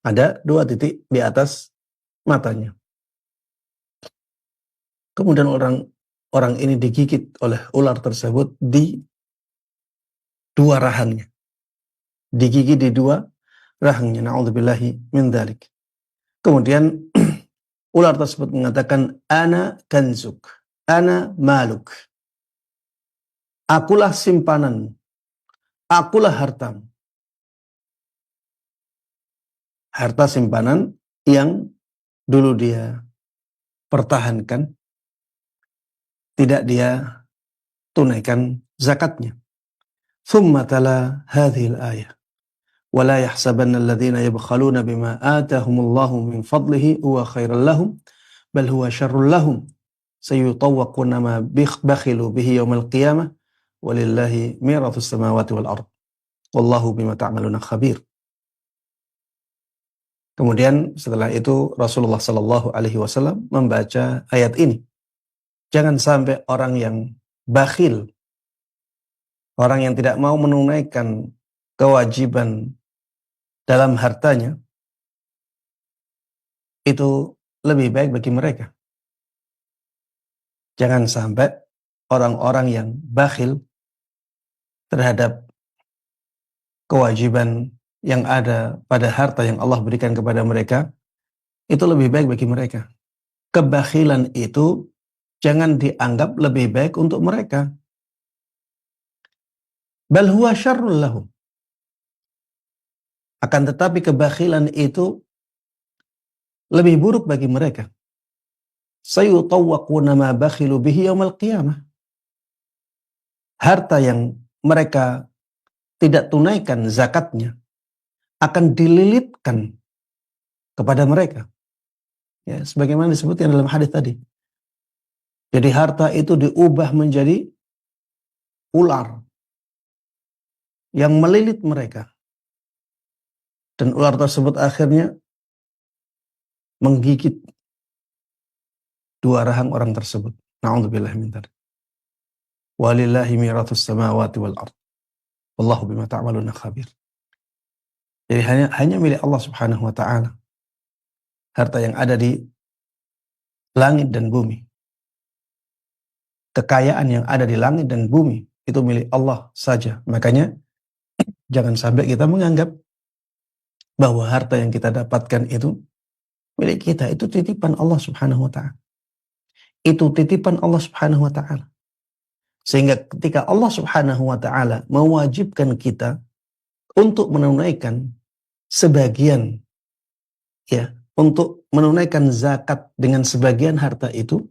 Ada 2 titik di atas matanya. Kemudian orang ini digigit oleh ular tersebut di 2 rahangnya. Digigit di 2 rahangnya. Na'udzubillahi min dzalik. Kemudian ular tersebut mengatakan, "Ana kanzuk, ana maluk." Akulah simpanan, akulah hartamu. Harta simpanan yang dulu dia pertahankan, tidak dia tunaikan zakatnya. Thumma tala hadhil ayah. وَلَا يَحْسَبَنَّ الَّذِينَ يَبْخَلُونَ بِمَا آتَاهُمُ اللَّهُ مِنْ فَضْلِهِ هُوَ خَيْرًا لَهُمْ بَلْ هُوَ شَرٌّ لَهُمْ سَيُطَوَّقُونَ مَا بَخِلُوا بِهِ يَوْمَ الْقِيَامَةِ وَلِلَّهِ مِيرَاثُ السَّمَاوَاتِ وَالْأَرْضِ وَاللَّهُ بِمَا تَعْمَلُونَ خَبِيرٌ. Kemudian setelah itu Rasulullah Sallallahu Alaihi Wasallam membaca ayat ini. Jangan sampai orang yang bakhil, orang yang tidak mau menunaikan kewajiban dalam hartanya, itu lebih baik bagi mereka. Jangan sampai orang-orang yang bakhil terhadap kewajiban yang ada pada harta yang Allah berikan kepada mereka, itu lebih baik bagi mereka. Kebakhilan itu jangan dianggap lebih baik untuk mereka. Bal huwa syarrul lahum. Akan tetapi kebakhilan itu lebih buruk bagi mereka. Sayutawwaquna ma bakhilu bihi yaumal qiyamah. Harta yang mereka tidak tunaikan zakatnya akan dililitkan kepada mereka. Ya, sebagaimana disebutkan dalam hadis tadi. Jadi harta itu diubah menjadi ular yang melilit mereka. Dan ular tersebut akhirnya menggigit 2 rahang orang tersebut. Na'udzubillahi min dzalik. Walillahi mirathus samawati wal ardh. Wallahu bima ta'maluna khabir. Jadi hanya milik Allah Subhanahu wa taala. Harta yang ada di langit dan bumi. Kekayaan yang ada di langit dan bumi itu milik Allah saja. Makanya jangan sampai kita menganggap bahwa harta yang kita dapatkan itu milik kita. Itu titipan Allah Subhanahu wa ta'ala. Itu titipan Allah Subhanahu wa ta'ala. Sehingga ketika Allah Subhanahu wa taala mewajibkan kita untuk menunaikan sebagian, ya, untuk menunaikan zakat dengan sebagian harta itu,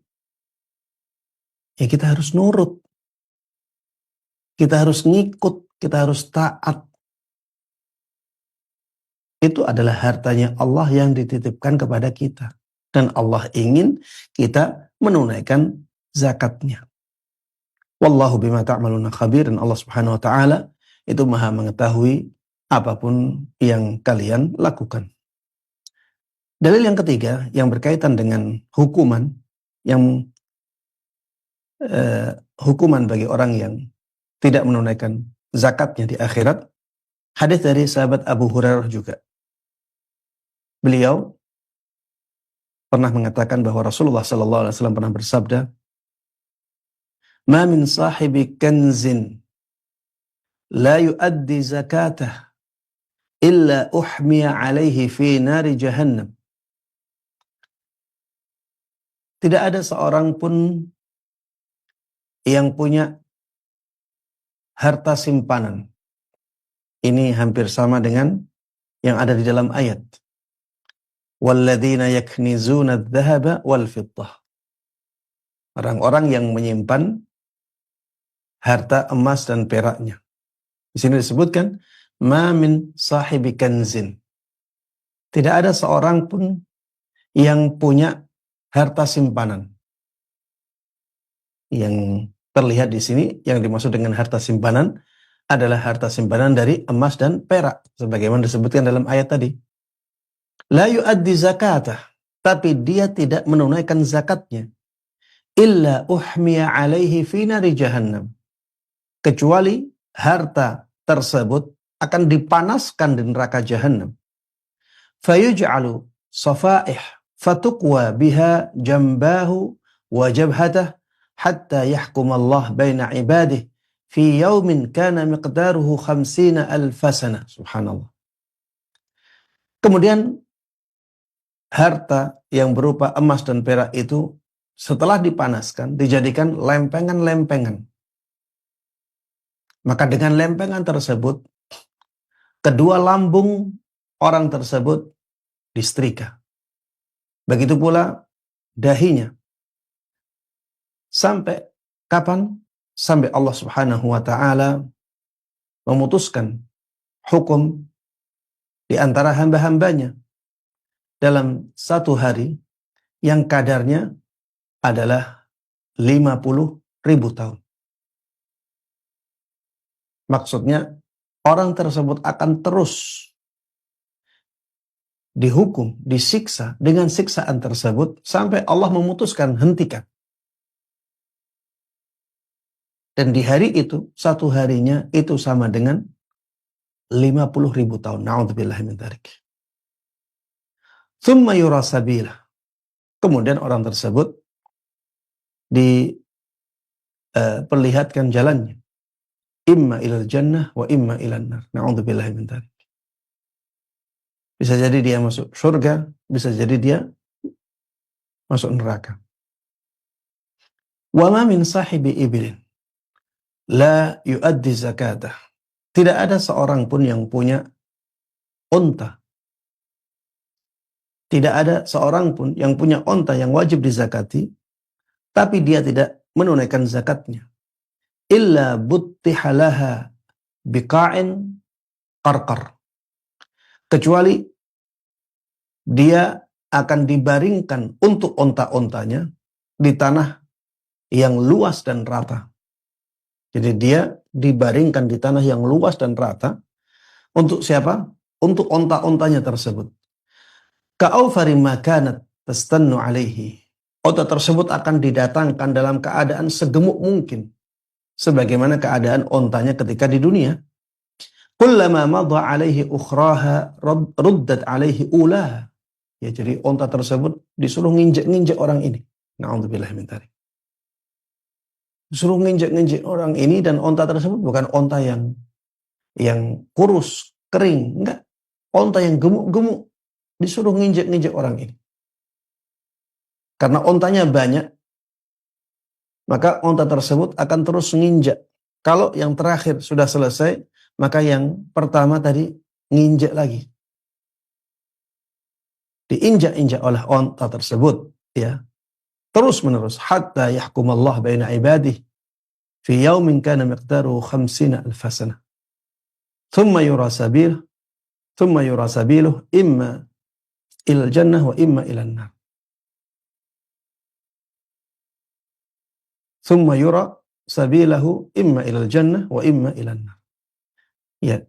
ya kita harus nurut. Kita harus ngikut, kita harus taat. Itu adalah hartanya Allah yang dititipkan kepada kita. Dan Allah ingin kita menunaikan zakatnya. Wallahu bima ta'maluna khabir. Dan Allah Subhanahu wa ta'ala itu maha mengetahui apapun yang kalian lakukan. Dalil yang ketiga yang berkaitan dengan hukuman, yang hukuman bagi orang yang tidak menunaikan zakatnya di akhirat. Hadis dari sahabat Abu Hurairah juga. Beliau pernah mengatakan bahwa Rasulullah SAW pernah bersabda, "Ma min sahibi kanzin la yuaddi zakatah illa uhmiya alaihi fi nari jahannam." Tidak ada seorang pun yang punya harta simpanan. Ini hampir sama dengan yang ada di dalam ayat. Walladzina yaknizuna adh-dhahaba wal fiddah. Orang-orang yang menyimpan harta emas dan peraknya. Di sini disebutkan ma min sahibi kanzin. Tidak ada seorang pun yang punya harta simpanan. Yang terlihat di sini yang dimaksud dengan harta simpanan adalah harta simpanan dari emas dan perak sebagaimana disebutkan dalam ayat tadi. La yuaddi zakatah, tapi dia tidak menunaikan zakatnya. Illa uhmiya alaihi fi nari jahannam. Kecuali harta tersebut akan dipanaskan di neraka jahannam. Fayuj'alu safaih fatuqwa biha jambahu wa jabhatah hatta yahkum Allah baina ibadih fi yaumin kana miqdaruhu 50,000 sana. Subhanallah. Kemudian harta yang berupa emas dan perak itu setelah dipanaskan dijadikan lempengan-lempengan. Maka dengan lempengan tersebut kedua lambung orang tersebut disetrika. Begitu pula dahinya. Sampai kapan? Sampai Allah Subhanahu wa ta'ala memutuskan hukum di antara hamba-hambanya dalam satu hari yang kadarnya adalah 50.000 tahun. Maksudnya orang tersebut akan terus dihukum, disiksa dengan siksaan tersebut sampai Allah memutuskan hentikan. Dan di hari itu, satu harinya itu sama dengan 50.000 tahun. Na'udzubillahi min dzalik. Tsumma yura sabila. Kemudian orang tersebut diperlihatkan jalannya. Imma ilal jannah wa imma ilal nar. Na'udzubillahi min dzalik. Bisa jadi dia masuk surga, bisa jadi dia masuk neraka. Wa ma min sahibi ibilin la yuaddi zakatah. Tidak ada seorang pun yang punya unta. Tidak ada seorang pun yang punya unta yang wajib dizakati, tapi dia tidak menunaikan zakatnya. Illa buttihalaha biqa'in qarqar. Kecuali dia akan dibaringkan untuk unta-untanya di tanah yang luas dan rata. Jadi dia dibaringkan di tanah yang luas dan rata. Untuk siapa? Untuk onta-ontanya tersebut. Ka'aufari makanat tastannu alaihi. Onta tersebut akan didatangkan dalam keadaan segemuk mungkin. Sebagaimana keadaan ontanya ketika di dunia. Kullama madha alaihi ukhraha ruddat alaihi ulaha. Ya, jadi onta tersebut disuruh nginjek-nginjek orang ini. Na'udzubillahi min dzalik. Disuruh nginjek-nginjek orang ini, dan onta tersebut bukan onta yang kurus, kering, enggak. Onta yang gemuk-gemuk disuruh nginjek-nginjek orang ini. Karena ontanya banyak, maka unta tersebut akan terus nginjak. Kalau yang terakhir sudah selesai, maka yang pertama tadi nginjak lagi. Diinjak-injak oleh unta tersebut, ya. Terus menerus hatta yahkumallah baina ibadihi fi yaumin kana miqdaruhu 50 alf sanah. Thumma yura sabiluh imma ila jannah wa imma ila nar. Thumma yura sabilahu imma ila jannah wa imma ila nar. Ya,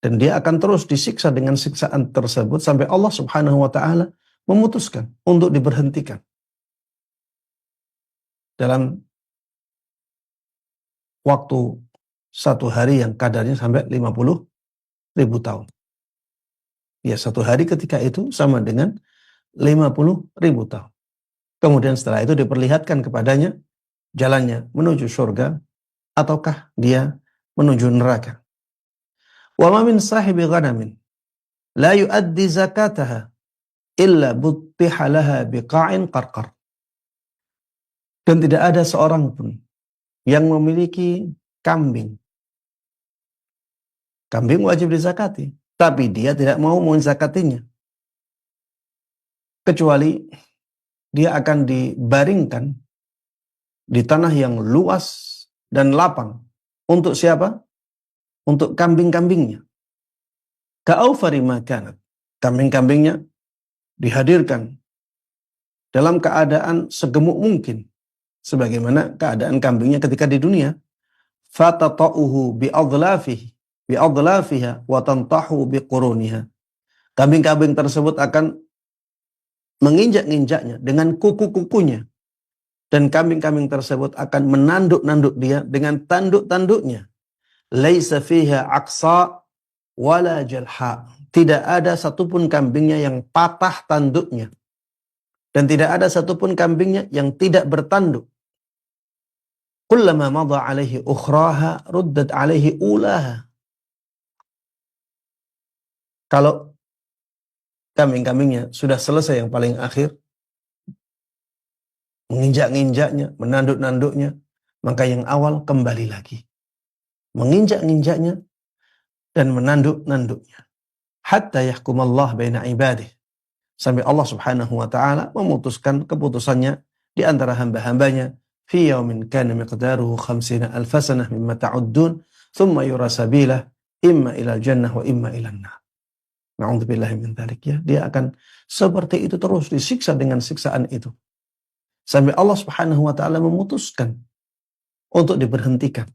dan dia akan terus disiksa dengan siksaan tersebut sampai Allah Subhanahu wa taala memutuskan untuk diberhentikan dalam waktu satu hari yang kadarnya sampai 50.000 tahun. Ya, satu hari ketika itu sama dengan 50.000 tahun. Kemudian setelah itu diperlihatkan kepadanya jalannya menuju surga ataukah dia menuju neraka. Wa ma min sahibi ghanamin la yuaddi zakataha illa buttiha laha biqa'in qarqar. Dan tidak ada seorang pun yang memiliki kambing. Kambing wajib dizakati, tapi dia tidak mau menzakatinya. Kecuali dia akan dibaringkan di tanah yang luas dan lapang. Untuk siapa? Untuk kambing-kambingnya. Ka'aufari ma kanat. Kambing-kambingnya dihadirkan dalam keadaan segemuk mungkin. Sebagaimana keadaan kambingnya ketika di dunia. Fatata'uhu bi'adlafiha wa tantahu biquruniha. Kambing-kambing tersebut akan menginjak-injaknya dengan kuku-kukunya. Dan kambing-kambing tersebut akan menanduk-nanduk dia dengan tanduk-tanduknya. Laisa fiha aqsa wala jalha. Tidak ada satupun kambingnya yang patah tanduknya. Dan tidak ada satupun kambingnya yang tidak bertanduk. Kullama madha alaihi ukhraha ruddat alaihi ulaha. Kalau kambing-kambingnya sudah selesai yang paling akhir, menginjak-injaknya, menanduk-nanduknya, maka yang awal kembali lagi. Menginjak-injaknya dan menanduk-nanduknya. Hatta yahkumallah baina ibadih. Sampai Allah Subhanahu wa taala memutuskan keputusannya di antara hamba-hambanya. Fi yaumin kana miqdaruhu 50 alf sanah mimma ta'uddun, thumma yura sabilah imma ila jannah wa imma ila nar. Na'udzubillahi min dzalik, ya. Dia akan seperti itu terus disiksa dengan siksaan itu. Sampai Allah Subhanahu wa taala memutuskan untuk diberhentikan.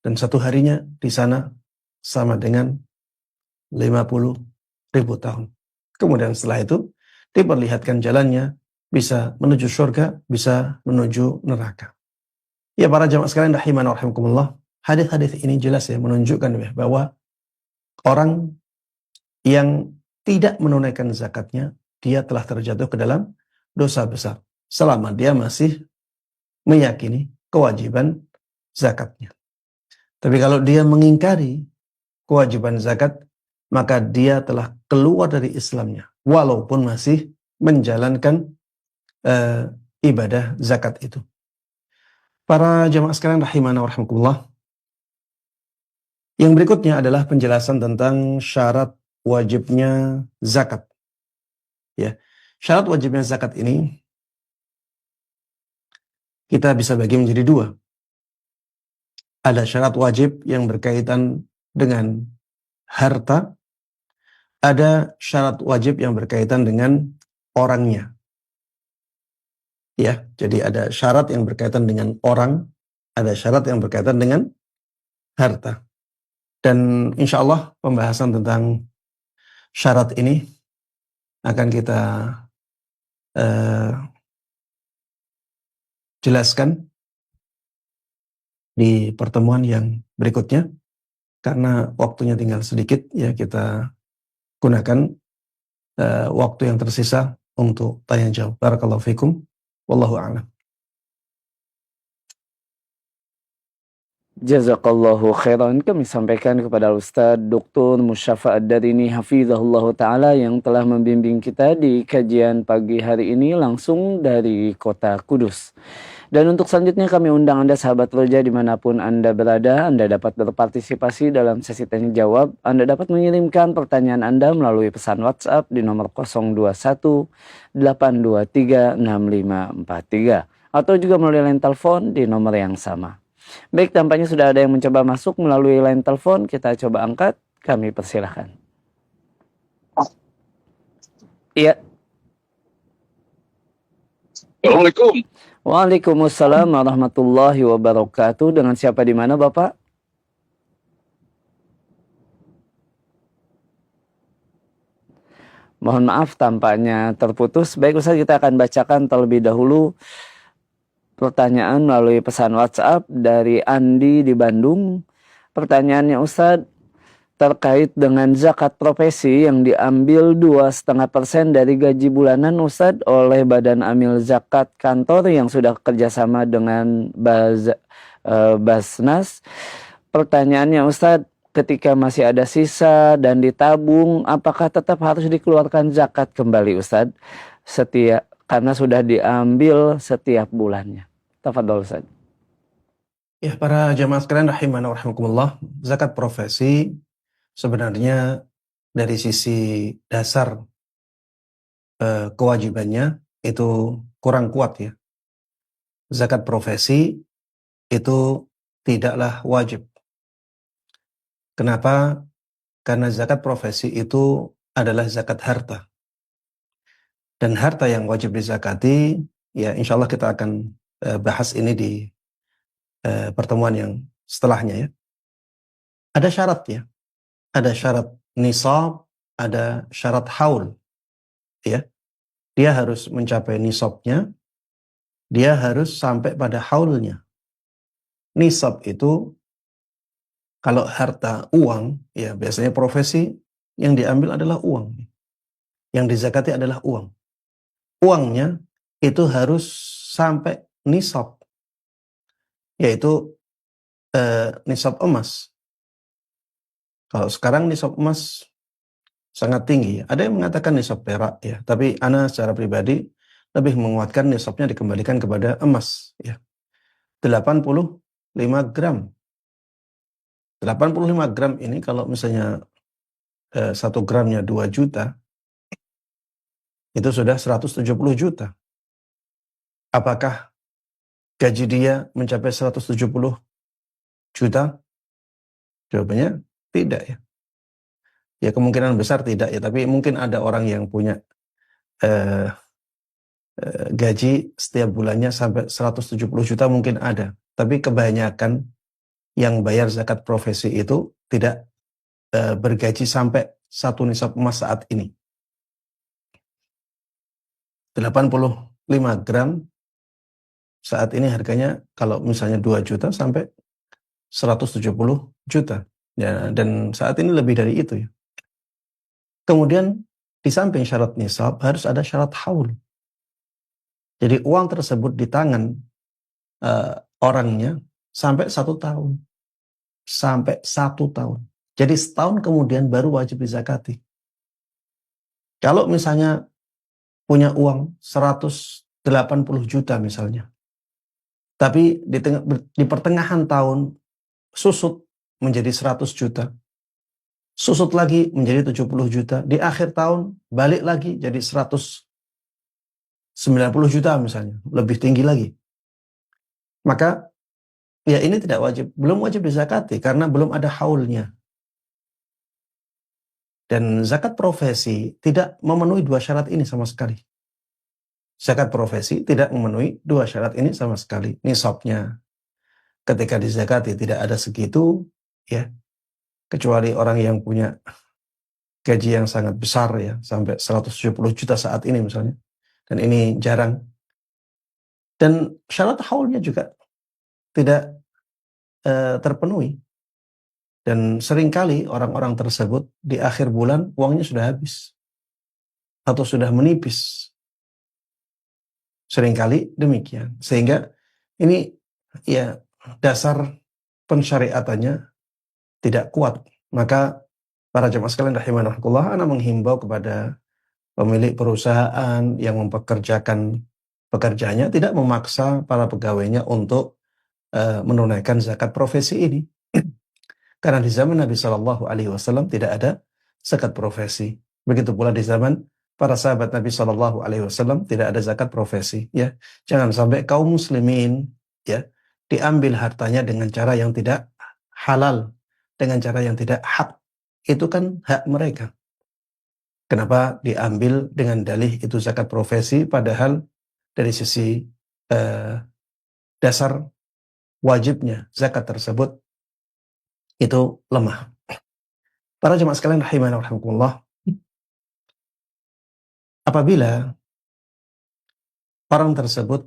Dan satu harinya di sana sama dengan 50.000 tahun. Kemudian setelah itu diperlihatkan jalannya, bisa menuju surga, bisa menuju neraka. Ya para jamaah sekalian rahimana wa rahimakumullah, hadis-hadis ini jelas ya menunjukkan bahwa orang yang tidak menunaikan zakatnya, dia telah terjatuh ke dalam dosa besar selama dia masih meyakini kewajiban zakatnya. Tapi kalau dia mengingkari kewajiban zakat, maka dia telah keluar dari Islamnya walaupun masih menjalankan ibadah zakat itu. Para jamaah sekalian rahimana wa rahimakumullah, yang berikutnya adalah penjelasan tentang syarat wajibnya zakat. Ya, syarat wajibnya zakat ini kita bisa bagi menjadi dua. Ada syarat wajib yang berkaitan dengan harta, ada syarat wajib yang berkaitan dengan orangnya. Ya, jadi ada syarat yang berkaitan dengan orang, ada syarat yang berkaitan dengan harta. Dan insya Allah pembahasan tentang syarat ini akan kita jelaskan di pertemuan yang berikutnya. Karena waktunya tinggal sedikit, ya kita gunakan waktu yang tersisa untuk tanya jawab. Barakallahu fikum. Wallahu a'lam. Jazakallahu khairan. Kami sampaikan kepada Ustadz Dr. Musyafa Ad-Darini hafizahullah ta'ala yang telah membimbing kita di kajian pagi hari ini langsung dari kota Kudus. Dan untuk selanjutnya kami undang Anda sahabat Roja dimanapun Anda berada. Anda dapat berpartisipasi dalam sesi tanya jawab. Anda dapat mengirimkan pertanyaan Anda melalui pesan WhatsApp di nomor 021 823 6543 atau juga melalui line telepon di nomor yang sama. Baik, tampaknya sudah ada yang mencoba masuk melalui line telepon. Kita coba angkat. Kami persilahkan. Iya. Assalamualaikum. Waalaikumsalam warahmatullahi wabarakatuh. Dengan siapa di mana, Bapak? Mohon maaf tampaknya terputus. Baik Ustaz, kita akan bacakan terlebih dahulu pertanyaan melalui pesan WhatsApp dari Andi di Bandung. Pertanyaannya Ustaz, terkait dengan zakat profesi yang diambil 2,5% dari gaji bulanan Ustaz oleh Badan Amil Zakat kantor yang sudah kerjasama dengan Basnas. Pertanyaannya Ustaz, ketika masih ada sisa dan ditabung, apakah tetap harus dikeluarkan zakat kembali Ustaz? Karena sudah diambil setiap bulannya. Tafadhol Ustaz. Ya, para jamaah sekalian rahimana wa rahimakumullah, zakat profesi sebenarnya dari sisi dasar kewajibannya itu kurang kuat ya. Zakat profesi itu tidaklah wajib. Kenapa? Karena zakat profesi itu adalah zakat harta. Dan harta yang wajib dizakati, ya insya Allah kita akan bahas ini di pertemuan yang setelahnya ya. Ada syaratnya. Ada syarat nisab, ada syarat haul. Ya. Dia harus mencapai nisabnya, dia harus sampai pada haulnya. Nisab itu kalau harta uang, ya biasanya profesi yang diambil adalah uang. Yang dizakati adalah uang. Uangnya itu harus sampai nisab, yaitu nisab emas. Kalau sekarang nisab emas sangat tinggi. Ada yang mengatakan nisab perak ya, tapi ana secara pribadi lebih menguatkan nisabnya dikembalikan kepada emas ya. 85 gram. 85 gram ini kalau misalnya 1 gramnya 2 juta, itu sudah 170 juta. Apakah gaji dia mencapai 170 juta? Jawabannya tidak ya. Ya kemungkinan besar tidak ya, tapi mungkin ada orang yang punya gaji setiap bulannya sampai 170 juta mungkin ada. Tapi kebanyakan yang bayar zakat profesi itu tidak bergaji sampai 1 nisab emas saat ini. 85 gram saat ini harganya kalau misalnya 2 juta sampai 170 juta. Ya, dan saat ini lebih dari itu ya. Kemudian di samping syarat nisab harus ada syarat haul. Jadi uang tersebut di tangan orangnya sampai 1 tahun. Sampai 1 tahun. Jadi setahun kemudian baru wajib dizakati. Kalau misalnya punya uang 180 juta misalnya. Tapi di pertengahan tahun susut menjadi 100 juta. Susut lagi menjadi 70 juta. Di akhir tahun balik lagi jadi 190 juta misalnya. Lebih tinggi lagi. Maka ya ini tidak wajib. Belum wajib dizakati karena belum ada haulnya. Dan zakat profesi tidak memenuhi 2 syarat ini sama sekali. Zakat profesi tidak memenuhi 2 syarat ini sama sekali. Nisabnya ketika dizakati tidak ada segitu, ya. Kecuali orang yang punya gaji yang sangat besar ya, sampai 170 juta saat ini misalnya. Dan ini jarang. Dan syarat haulnya juga tidak terpenuhi. Dan seringkali orang-orang tersebut di akhir bulan uangnya sudah habis. Atau sudah menipis. Seringkali demikian. Sehingga ini ya dasar pensyariatannya tidak kuat. Maka para jemaah sekalian rahimanahullah, ana menghimbau kepada pemilik perusahaan yang mempekerjakan pekerjanya tidak memaksa para pegawainya untuk menunaikan zakat profesi ini. Karena di zaman Nabi Shallallahu Alaihi Wasallam tidak ada zakat profesi. Begitu pula di zaman para sahabat Nabi Shallallahu Alaihi Wasallam tidak ada zakat profesi. Ya, jangan sampai kaum muslimin ya diambil hartanya dengan cara yang tidak halal, dengan cara yang tidak hak. Itu kan hak mereka. Kenapa diambil dengan dalih itu zakat profesi, padahal dari sisi dasar wajibnya zakat tersebut itu lemah. Para jemaah sekalian rahimana wa rahimakumullah, apabila orang tersebut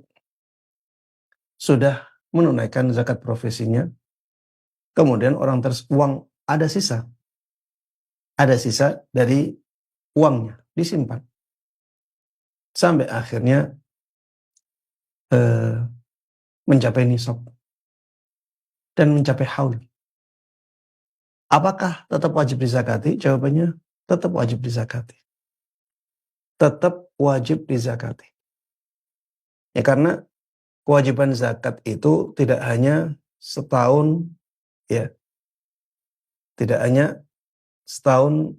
sudah menunaikan zakat profesinya, kemudian uang ada sisa dari uangnya disimpan sampai akhirnya mencapai nisab dan mencapai haul. Apakah tetap wajib dizakati? Jawabannya tetap wajib dizakati. Tetap wajib dizakati. Ya, karena kewajiban zakat itu tidak hanya setahun, ya, tidak hanya setahun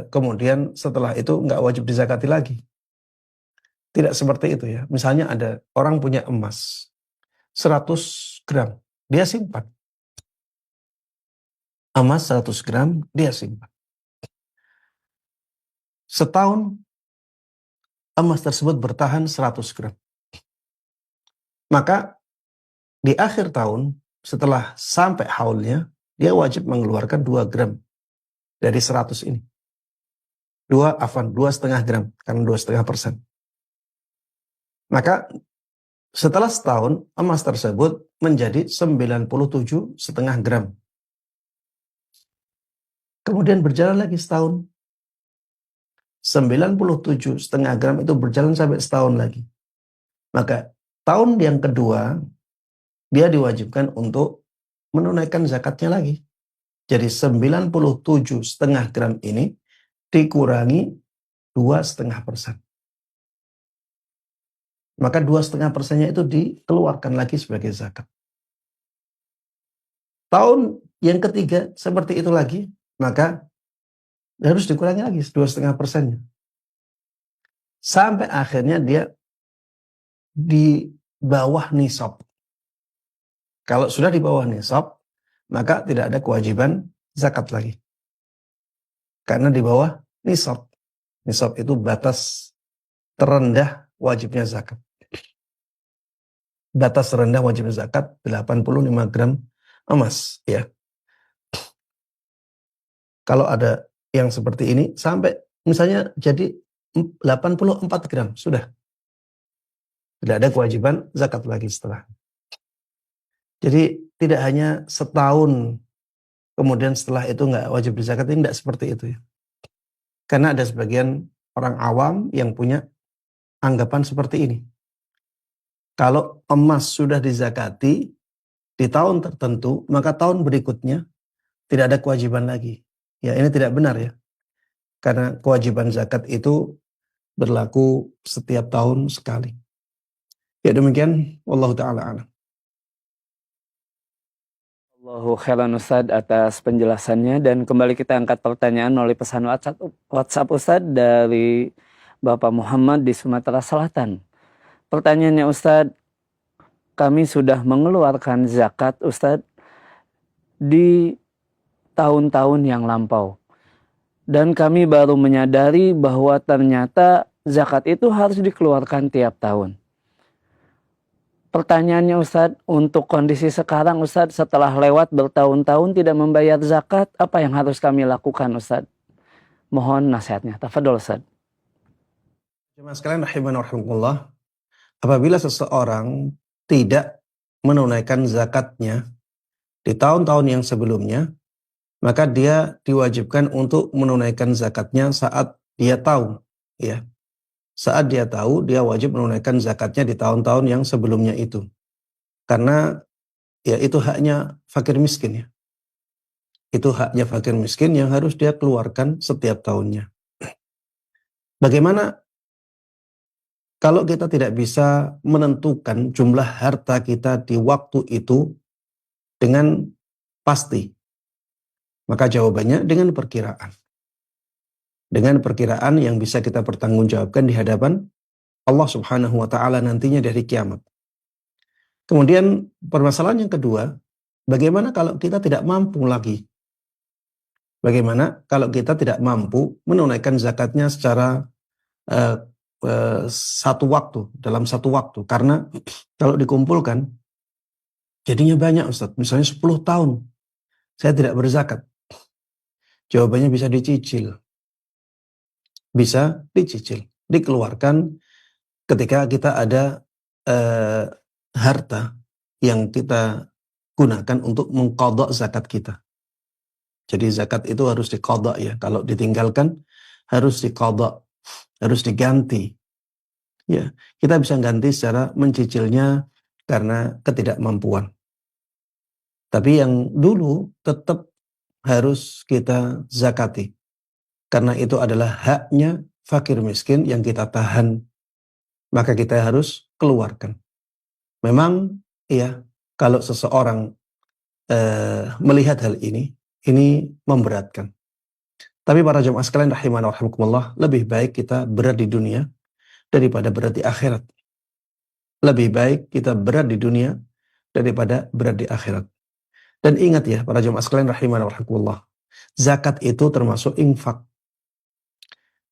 kemudian setelah itu nggak wajib dizakati lagi. Tidak seperti itu ya. Misalnya ada orang punya emas 100 gram, dia simpan. Emas 100 gram, dia simpan. Setahun, emas tersebut bertahan 100 gram. Maka, di akhir tahun, setelah sampai haulnya, dia wajib mengeluarkan 2 gram dari 100 ini. 2,5 gram, karena 2,5%. Maka, setelah setahun, emas tersebut menjadi 97,5 gram. Kemudian berjalan lagi setahun. 97,5 gram itu berjalan sampai setahun lagi. Maka tahun yang kedua, dia diwajibkan untuk menunaikan zakatnya lagi. Jadi 97,5 gram ini dikurangi 2,5%. Maka 2,5%-nya itu dikeluarkan lagi sebagai zakat. Tahun yang ketiga seperti itu lagi, maka harus dikurangi lagi 2,5%-nya. Sampai akhirnya dia di bawah nisab. Kalau sudah di bawah nisab, maka tidak ada kewajiban zakat lagi. Karena di bawah nisab. Nisab itu batas terendah wajibnya zakat. Batas terendah wajibnya zakat 85 gram emas, ya. Kalau ada yang seperti ini sampai misalnya jadi 84 gram, sudah. Tidak ada kewajiban zakat lagi setelah. Jadi tidak hanya setahun kemudian setelah itu nggak wajib dizakat, ini tidak seperti itu ya. Karena ada sebagian orang awam yang punya anggapan seperti ini. Kalau emas sudah dizakati di tahun tertentu, maka tahun berikutnya tidak ada kewajiban lagi. Ya, ini tidak benar ya. Karena kewajiban zakat itu berlaku setiap tahun sekali. Ya demikian, wallahu ta'ala a'lam. Allahu khairan Ustaz atas penjelasannya, dan kembali kita angkat pertanyaan oleh pesan WhatsApp Ustaz dari Bapak Muhammad di Sumatera Selatan. Pertanyaannya Ustaz, kami sudah mengeluarkan zakat Ustaz di tahun-tahun yang lampau. Dan kami baru menyadari bahwa ternyata zakat itu harus dikeluarkan tiap tahun. Pertanyaannya Ustadz, untuk kondisi sekarang Ustadz setelah lewat bertahun-tahun tidak membayar zakat, apa yang harus kami lakukan Ustadz? Mohon nasihatnya. Tafadhol Ustadz. Jemaah sekalian rahimanallah, apabila seseorang tidak menunaikan zakatnya di tahun-tahun yang sebelumnya, maka dia diwajibkan untuk menunaikan zakatnya saat dia tahu, ya. Saat dia tahu, dia wajib menunaikan zakatnya di tahun-tahun yang sebelumnya itu. Karena ya itu haknya fakir miskin ya. Itu haknya fakir miskin yang harus dia keluarkan setiap tahunnya. Bagaimana kalau kita tidak bisa menentukan jumlah harta kita di waktu itu dengan pasti? Maka jawabannya dengan perkiraan. Dengan perkiraan yang bisa kita pertanggungjawabkan di hadapan Allah Subhanahu wa taala nantinya dari kiamat. Kemudian permasalahan yang kedua, bagaimana kalau kita tidak mampu lagi? Bagaimana kalau kita tidak mampu menunaikan zakatnya secara dalam satu waktu? Karena kalau dikumpulkan jadinya banyak, Ustaz. Misalnya 10 tahun saya tidak berzakat. Jawabannya bisa dicicil. Bisa dicicil, dikeluarkan ketika kita ada harta yang kita gunakan untuk mengqadha zakat kita. Jadi zakat itu harus diqadha ya. Kalau ditinggalkan harus diqadha, harus diganti. Ya, kita bisa ganti secara mencicilnya karena ketidakmampuan. Tapi yang dulu tetap harus kita zakati. Karena itu adalah haknya fakir miskin yang kita tahan. Maka kita harus keluarkan. Memang ya, kalau seseorang melihat hal ini memberatkan. Tapi para jemaah sekalian rahimana wa rahimakumullah, lebih baik kita berat di dunia daripada berat di akhirat. Lebih baik kita berat di dunia daripada berat di akhirat. Dan ingat ya para jemaah sekalian rahimana wa rahimakumullah, zakat itu termasuk infak.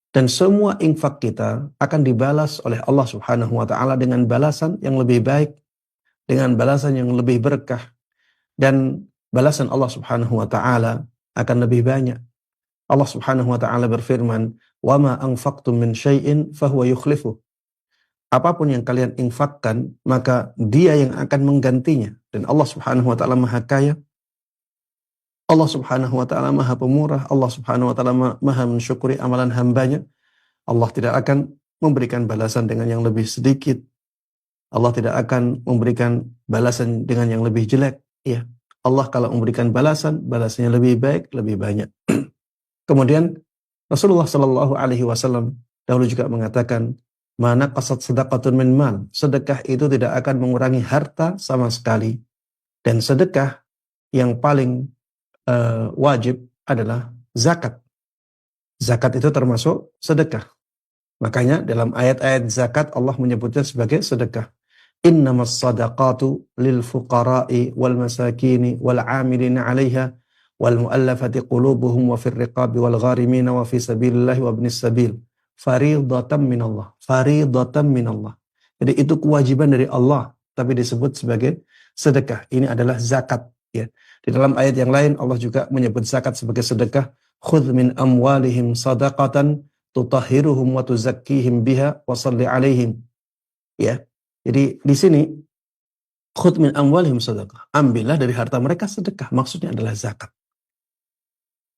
Dan semua infak kita akan dibalas oleh Allah Subhanahu wa taala dengan balasan yang lebih baik, dengan balasan yang lebih berkah, dan balasan Allah Subhanahu wa taala akan lebih banyak. Allah Subhanahu wa taala berfirman, "Wa ma anfaqtum min syai'in fahuwa yukhlifuh." Apapun yang kalian infakkan, maka Dia yang akan menggantinya. Dan Allah Subhanahu wa taala Maha Kaya. Allah Subhanahu wa taala Maha Pemurah, Allah Subhanahu wa taala Maha mensyukuri amalan hambanya. Allah tidak akan memberikan balasan dengan yang lebih sedikit. Allah tidak akan memberikan balasan dengan yang lebih jelek. Ya, Allah kalau memberikan balasan, balasannya lebih baik, lebih banyak. Kemudian Rasulullah Shallallahu Alaihi Wasallam dahulu juga mengatakan, mana qasad sedekatun min mal, sedekah itu tidak akan mengurangi harta sama sekali. Dan sedekah yang paling wajib adalah zakat. Zakat itu termasuk sedekah. Makanya dalam ayat-ayat zakat Allah menyebutnya sebagai sedekah. Innamas sadaqatu lil fuqara'i wal masakini wal 'amilina 'alaiha wal mu'allafati qulubuhum wa fir riqabi wal gharimina wa fi sabilillahi wa ibnis sabil. Faridatan minallah. Faridatan minallah. Jadi itu kewajiban dari Allah, tapi disebut sebagai sedekah. Ini adalah zakat, ya. Di dalam ayat yang lain Allah juga menyebut zakat sebagai sedekah. Khudh min amwalihim sadaqatan tutahhiruhum wa tuzakkihim biha wa shalli 'alaihim. Ya. Jadi di sini khudh min amwalihim sadaqah. Ambillah dari harta mereka sedekah. Maksudnya adalah zakat.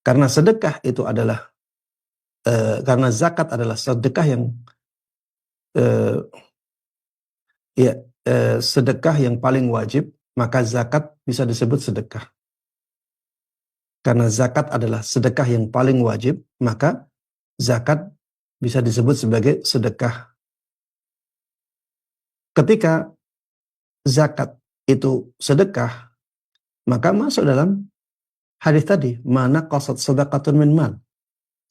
Karena sedekah itu adalah karena zakat adalah sedekah yang sedekah yang paling wajib, maka zakat bisa disebut sedekah. Karena zakat adalah sedekah yang paling wajib, maka zakat bisa disebut sebagai sedekah. Ketika zakat itu sedekah, maka masuk dalam hadis tadi, mana qasad sedekatun min mal.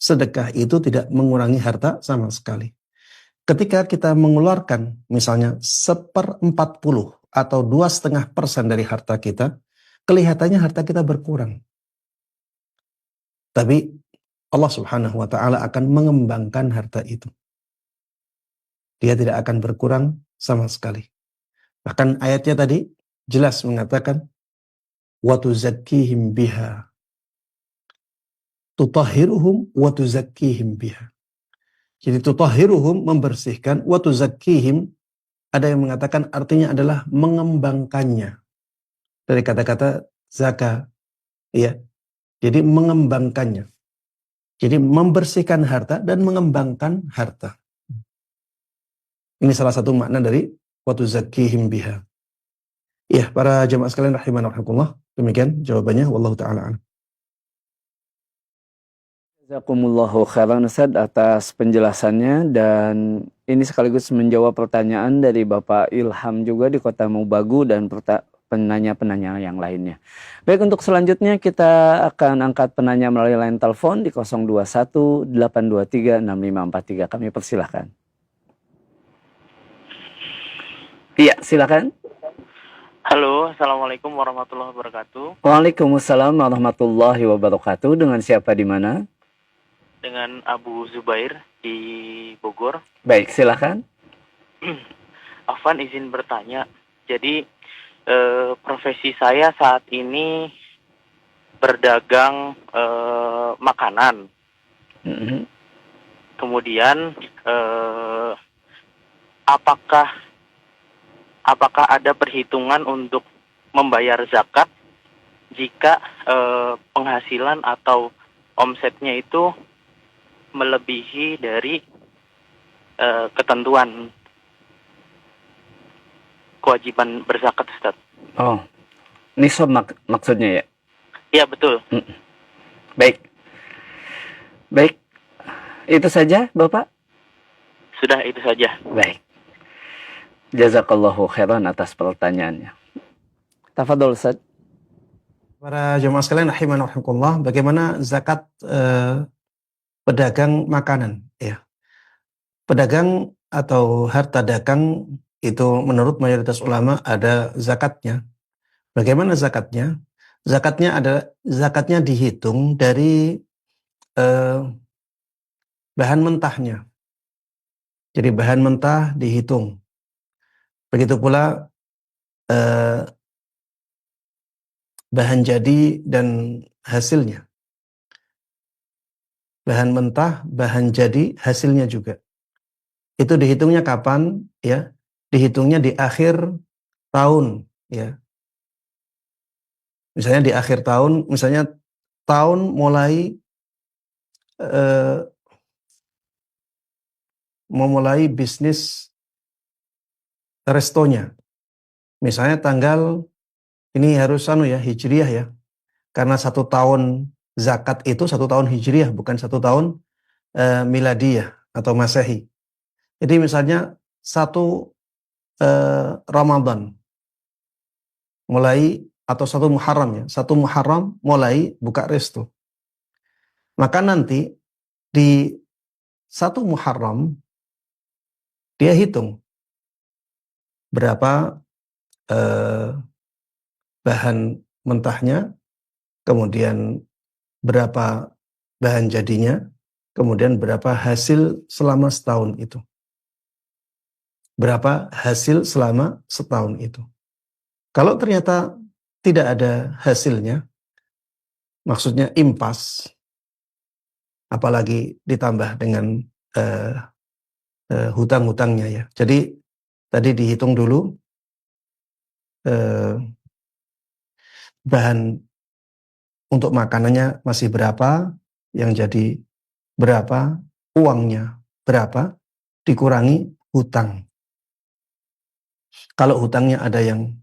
Sedekah itu tidak mengurangi harta sama sekali. Ketika kita mengeluarkan misalnya 1/40 atau 2,5% dari harta kita, kelihatannya harta kita berkurang. Tapi Allah Subhanahu wa taala akan mengembangkan harta itu. Dia tidak akan berkurang sama sekali. Bahkan ayatnya tadi jelas mengatakan wa tuzakkihim biha. Tutahhiruhum wa tuzakkihim biha. Jadi tutahhiruhum membersihkan, wa tuzakkihim ada yang mengatakan artinya adalah mengembangkannya. Dari kata-kata zaka, ya. Jadi mengembangkannya. Jadi membersihkan harta dan mengembangkan harta. Ini salah satu makna dari wa tuzakkihim biha. Ya, para jemaah sekalian rahimana rahimakumullah, demikian jawabannya, wallahu taala a'lam. Jazakumullahu khairan Ustaz atas penjelasannya, dan ini sekaligus menjawab pertanyaan dari Bapak Ilham juga di Kota Mubagu dan penanya-penanya yang lainnya. Baik, untuk selanjutnya kita akan angkat penanya melalui line telepon di 021 823 6543. Kami persilahkan. Iya, silakan. Halo, Assalamualaikum warahmatullahi wabarakatuh. Waalaikumsalam warahmatullahi wabarakatuh. Dengan siapa di mana? Dengan Abu Zubair di Bogor. Baik, silakan. Afwan izin bertanya. Jadi profesi saya saat ini berdagang makanan. Mhm. Kemudian apakah ada perhitungan untuk membayar zakat jika penghasilan atau omsetnya itu melebihi dari ketentuan kewajiban berzakat, Ustaz? Oh, nisab maksudnya ya? Iya, betul. Baik. Baik. Itu saja, Bapak? Sudah, itu saja. Baik. Jazakallahu khairan atas pertanyaannya. Tafadhol, Ustaz. Para jemaah sekalian rahimana rahimakumullah, bagaimana zakat pedagang makanan, ya. Pedagang atau harta dagang itu menurut mayoritas ulama ada zakatnya. Bagaimana zakatnya? Zakatnya dihitung dari bahan mentahnya. Jadi bahan mentah dihitung. Begitu pula bahan jadi dan hasilnya. Bahan mentah, bahan jadi, hasilnya juga. Itu dihitungnya kapan? Ya, dihitungnya di akhir tahun. Ya, misalnya di akhir tahun, misalnya tahun mulai memulai bisnis restonya. Misalnya tanggal ini harus hijriah ya, karena 1 tahun zakat itu 1 tahun hijriah, bukan 1 tahun miladiyah atau masehi. Jadi misalnya 1 Ramadan mulai, atau 1 Muharram ya, 1 Muharram mulai buka resto. Maka nanti di 1 Muharram dia hitung berapa bahan mentahnya, kemudian berapa bahan jadinya, kemudian berapa hasil selama setahun itu. Berapa hasil selama setahun itu. Kalau ternyata tidak ada hasilnya, maksudnya impas, apalagi ditambah dengan hutang-hutangnya ya. Jadi tadi dihitung dulu bahan untuk makanannya masih berapa, yang jadi berapa, uangnya berapa, dikurangi hutang. Kalau hutangnya ada yang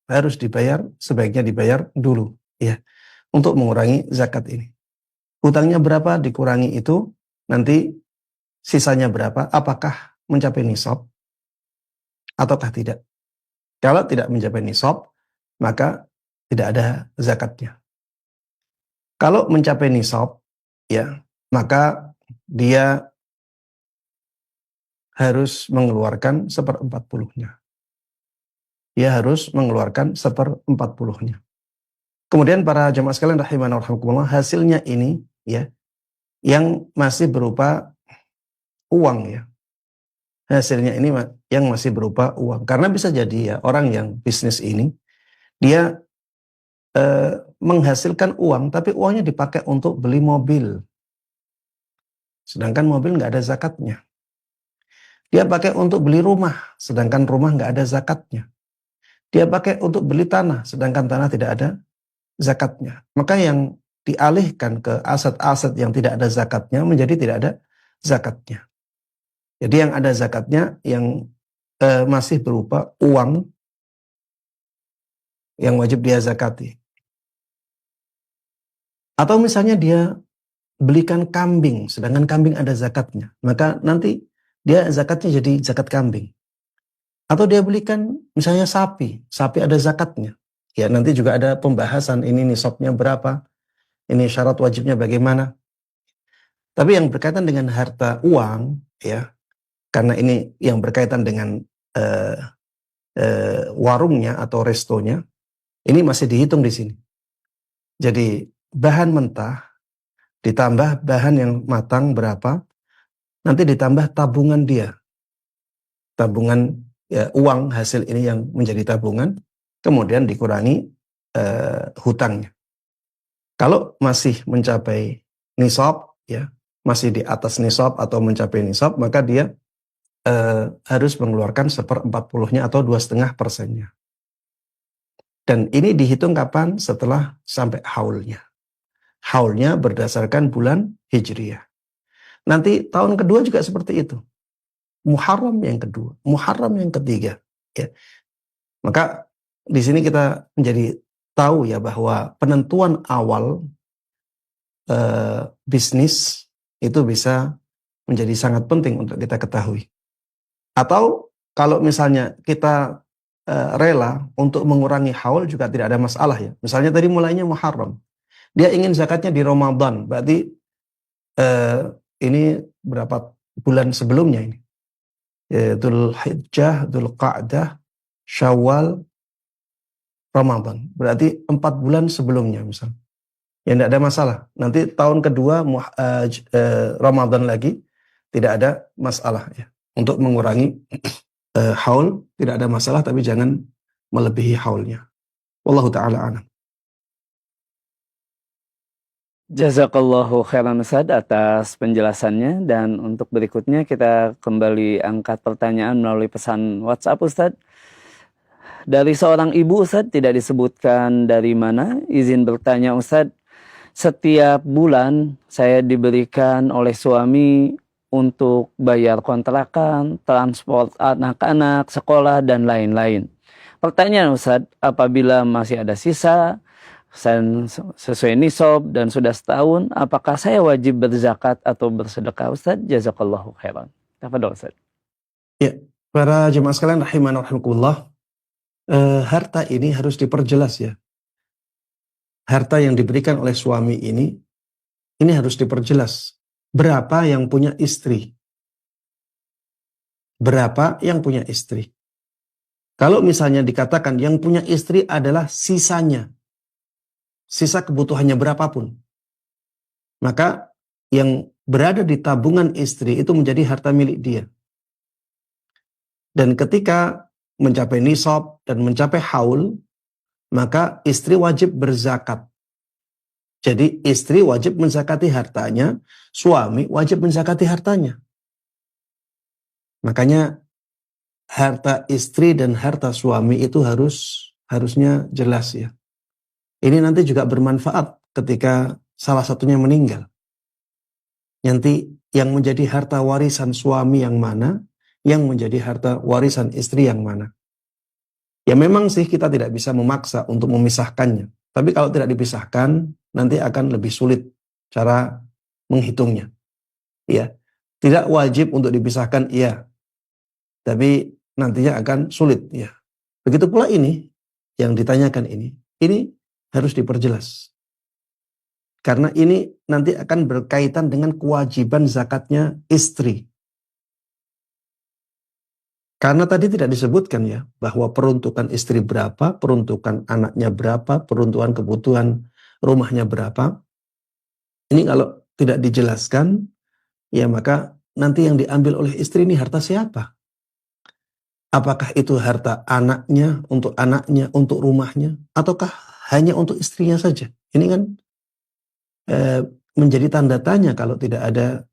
harus dibayar, sebaiknya dibayar dulu ya, untuk mengurangi zakat ini. Hutangnya berapa dikurangi itu, nanti sisanya berapa, apakah mencapai nisab ataukah tidak. Kalau tidak mencapai nisab, maka tidak ada zakatnya. Kalau mencapai nisab, ya, maka dia harus mengeluarkan 1/40-nya. Dia harus mengeluarkan 1/40-nya. Kemudian para jemaah sekalian rahimana rahimakumullah, hasilnya ini ya, yang masih berupa uang ya. Hasilnya ini yang masih berupa uang. Karena bisa jadi ya, orang yang bisnis ini dia menghasilkan uang, tapi uangnya dipakai untuk beli mobil. Sedangkan mobil nggak ada zakatnya. Dia pakai untuk beli rumah, sedangkan rumah nggak ada zakatnya. Dia pakai untuk beli tanah, sedangkan tanah tidak ada zakatnya. Maka yang dialihkan ke aset-aset yang tidak ada zakatnya menjadi tidak ada zakatnya. Jadi yang ada zakatnya yang masih berupa uang yang wajib dia zakati. Atau misalnya dia belikan kambing, sedangkan kambing ada zakatnya, maka nanti dia zakatnya jadi zakat kambing. Atau dia belikan misalnya sapi, sapi ada zakatnya. Ya, nanti juga ada pembahasan ini nisabnya berapa, ini syarat wajibnya bagaimana. Tapi yang berkaitan dengan harta uang, ya, karena ini yang berkaitan dengan warungnya atau restonya, ini masih dihitung di sini. Jadi bahan mentah ditambah bahan yang matang berapa, nanti ditambah tabungan dia, tabungan ya, uang hasil ini yang menjadi tabungan, kemudian dikurangi hutangnya. Kalau masih mencapai nisab, ya, masih di atas nisab atau mencapai nisab, maka dia harus mengeluarkan 1/40-nya atau 2,5%-nya. Dan ini dihitung kapan? Setelah sampai haulnya. Haulnya berdasarkan bulan Hijriyah. Nanti tahun kedua juga seperti itu. Muharram yang kedua, Muharram yang ketiga. Ya. Maka di sini kita menjadi tahu ya bahwa penentuan awal bisnis itu bisa menjadi sangat penting untuk kita ketahui. Atau kalau misalnya kita rela untuk mengurangi haul juga tidak ada masalah ya. Misalnya tadi mulainya Muharram. Dia ingin zakatnya di Ramadan, berarti ini berapa bulan sebelumnya ini? Dzul Hijjah, Dzul Qa'dah, Syawal, Ramadan. Berarti 4 bulan sebelumnya misalnya. Ya tidak ada masalah. Nanti tahun kedua Ramadan lagi tidak ada masalah ya. Untuk mengurangi haul tidak ada masalah, tapi jangan melebihi haulnya. Wallahu ta'ala a'lam. Jazakallahu khairan Ustaz atas penjelasannya, dan untuk berikutnya kita kembali angkat pertanyaan melalui pesan WhatsApp Ustaz. Dari seorang ibu Ustaz, tidak disebutkan dari mana, izin bertanya Ustaz. Setiap bulan saya diberikan oleh suami untuk bayar kontrakan, transport anak-anak, sekolah, dan lain-lain. Pertanyaan Ustaz, apabila masih ada sisa sesuai nisab dan sudah setahun, apakah saya wajib berzakat atau bersedekah Ustaz? Jazakallahu khairan. Tafadhol Ustaz. Ya, para jemaah sekalian rahimana rahimakumullah, harta ini harus diperjelas ya. Harta yang diberikan oleh suami ini harus diperjelas. Berapa yang punya istri? Berapa yang punya istri? Kalau misalnya dikatakan yang punya istri adalah sisanya, sisa kebutuhannya berapapun, maka yang berada di tabungan istri itu menjadi harta milik dia. Dan ketika mencapai nisab dan mencapai haul, maka istri wajib berzakat. Jadi istri wajib menzakati hartanya, suami wajib menzakati hartanya. Makanya harta istri dan harta suami itu harusnya jelas ya. Ini nanti juga bermanfaat ketika salah satunya meninggal. Nanti yang menjadi harta warisan suami yang mana, yang menjadi harta warisan istri yang mana. Ya memang sih kita tidak bisa memaksa untuk memisahkannya. Tapi kalau tidak dipisahkan, nanti akan lebih sulit cara menghitungnya. Ya, tidak wajib untuk dipisahkan, iya. Tapi nantinya akan sulit, ya. Begitu pula ini, yang ditanyakan ini harus diperjelas. Karena ini nanti akan berkaitan dengan kewajiban zakatnya istri. Karena tadi tidak disebutkan ya, bahwa peruntukan istri berapa, peruntukan anaknya berapa, peruntukan kebutuhan rumahnya berapa. Ini kalau tidak dijelaskan, ya maka nanti yang diambil oleh istri ini harta siapa? Apakah itu harta anaknya, untuk rumahnya, ataukah hanya untuk istrinya saja? Ini kan menjadi tanda tanya kalau tidak ada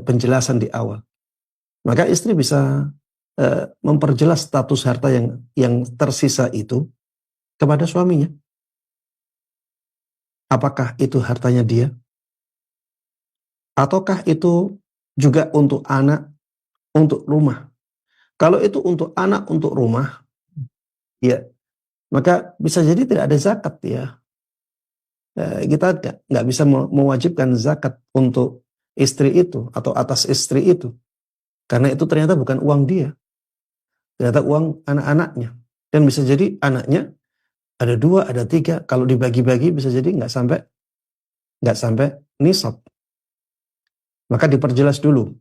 penjelasan di awal. Maka istri bisa memperjelas status harta yang tersisa itu kepada suaminya. Apakah itu hartanya dia? Ataukah itu juga untuk anak, untuk rumah? Kalau itu untuk anak, untuk rumah, ya maka bisa jadi tidak ada zakat ya. Kita nggak bisa mewajibkan zakat untuk istri itu atau atas istri itu, karena itu ternyata bukan uang dia, ternyata uang anak-anaknya. Dan bisa jadi anaknya ada 2, ada 3, kalau dibagi-bagi bisa jadi nggak sampai nisab. Maka diperjelas dulu,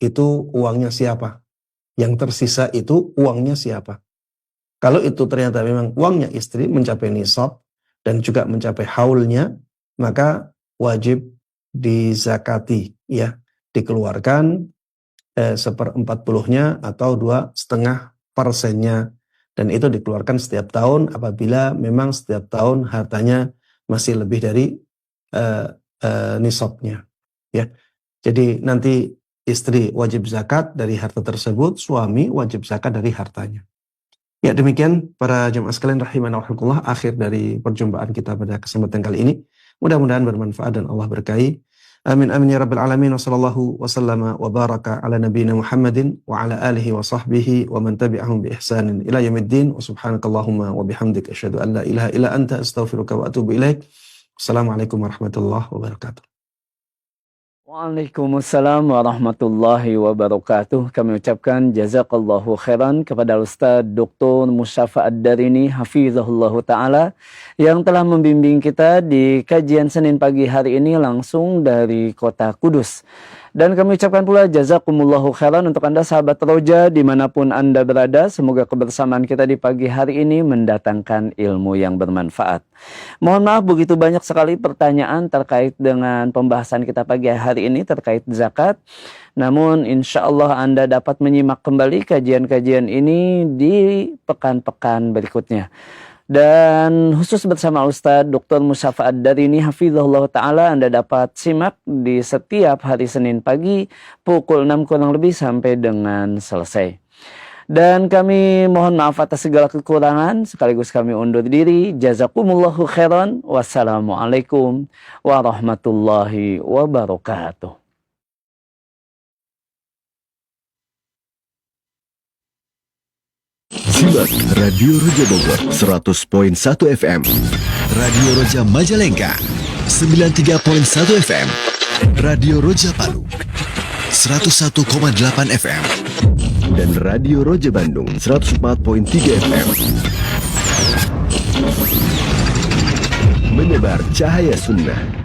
itu uangnya siapa, yang tersisa itu uangnya siapa. Kalau itu ternyata memang uangnya istri mencapai nisab dan juga mencapai haulnya, maka wajib dizakati, ya, dikeluarkan 1/40-nya atau 2,5%-nya, dan itu dikeluarkan setiap tahun apabila memang setiap tahun hartanya masih lebih dari nisabnya, ya. Jadi nanti istri wajib zakat dari harta tersebut, suami wajib zakat dari hartanya. Ya, demikian para jemaah sekalian rahimanallah, akhir dari perjumpaan kita pada kesempatan kali ini. Mudah-mudahan bermanfaat dan Allah berkahi. Amin amin ya rabbal alamin. Wa sallallahu wa sallama wa baraka ala nabiyyina Muhammadin wa ala alihi wa sahbihi wa man tabi'ahum bi ihsanin ila yaumiddin. Wa subhanakallahumma wa bihamdika asyhadu an la ilaha illa anta astaghfiruka wa atubu ilaik. Wassalamualaikum warahmatullahi wabarakatuh. Waalaikumsalam warahmatullahi wabarakatuh. Kami ucapkan jazakallahu khairan kepada Ustaz Dr. Musyafa Ad-Darini hafizahullahu ta'ala yang telah membimbing kita di kajian Senin pagi hari ini langsung dari kota Kudus. Dan kami ucapkan pula jazakumullahu khairan untuk Anda sahabat Roja dimanapun Anda berada. Semoga kebersamaan kita di pagi hari ini mendatangkan ilmu yang bermanfaat. Mohon maaf begitu banyak sekali pertanyaan terkait dengan pembahasan kita pagi hari ini terkait zakat. Namun insya Allah Anda dapat menyimak kembali kajian-kajian ini di pekan-pekan berikutnya. Dan khusus bersama Ustadz Dr. Musyafa Ad-Darini hafizahullah ta'ala, Anda dapat simak di setiap hari Senin pagi pukul 6 kurang lebih sampai dengan selesai. Dan kami mohon maaf atas segala kekurangan, sekaligus kami undur diri. Jazakumullahu khairan. Wassalamualaikum warahmatullahi wabarakatuh. Simak Radio Roja Bogor 100.1 FM, Radio Roja Majalengka 93.1 FM, Radio Roja Palu 101,8 FM, dan Radio Roja Bandung 104.3 FM. Menebar cahaya sunnah.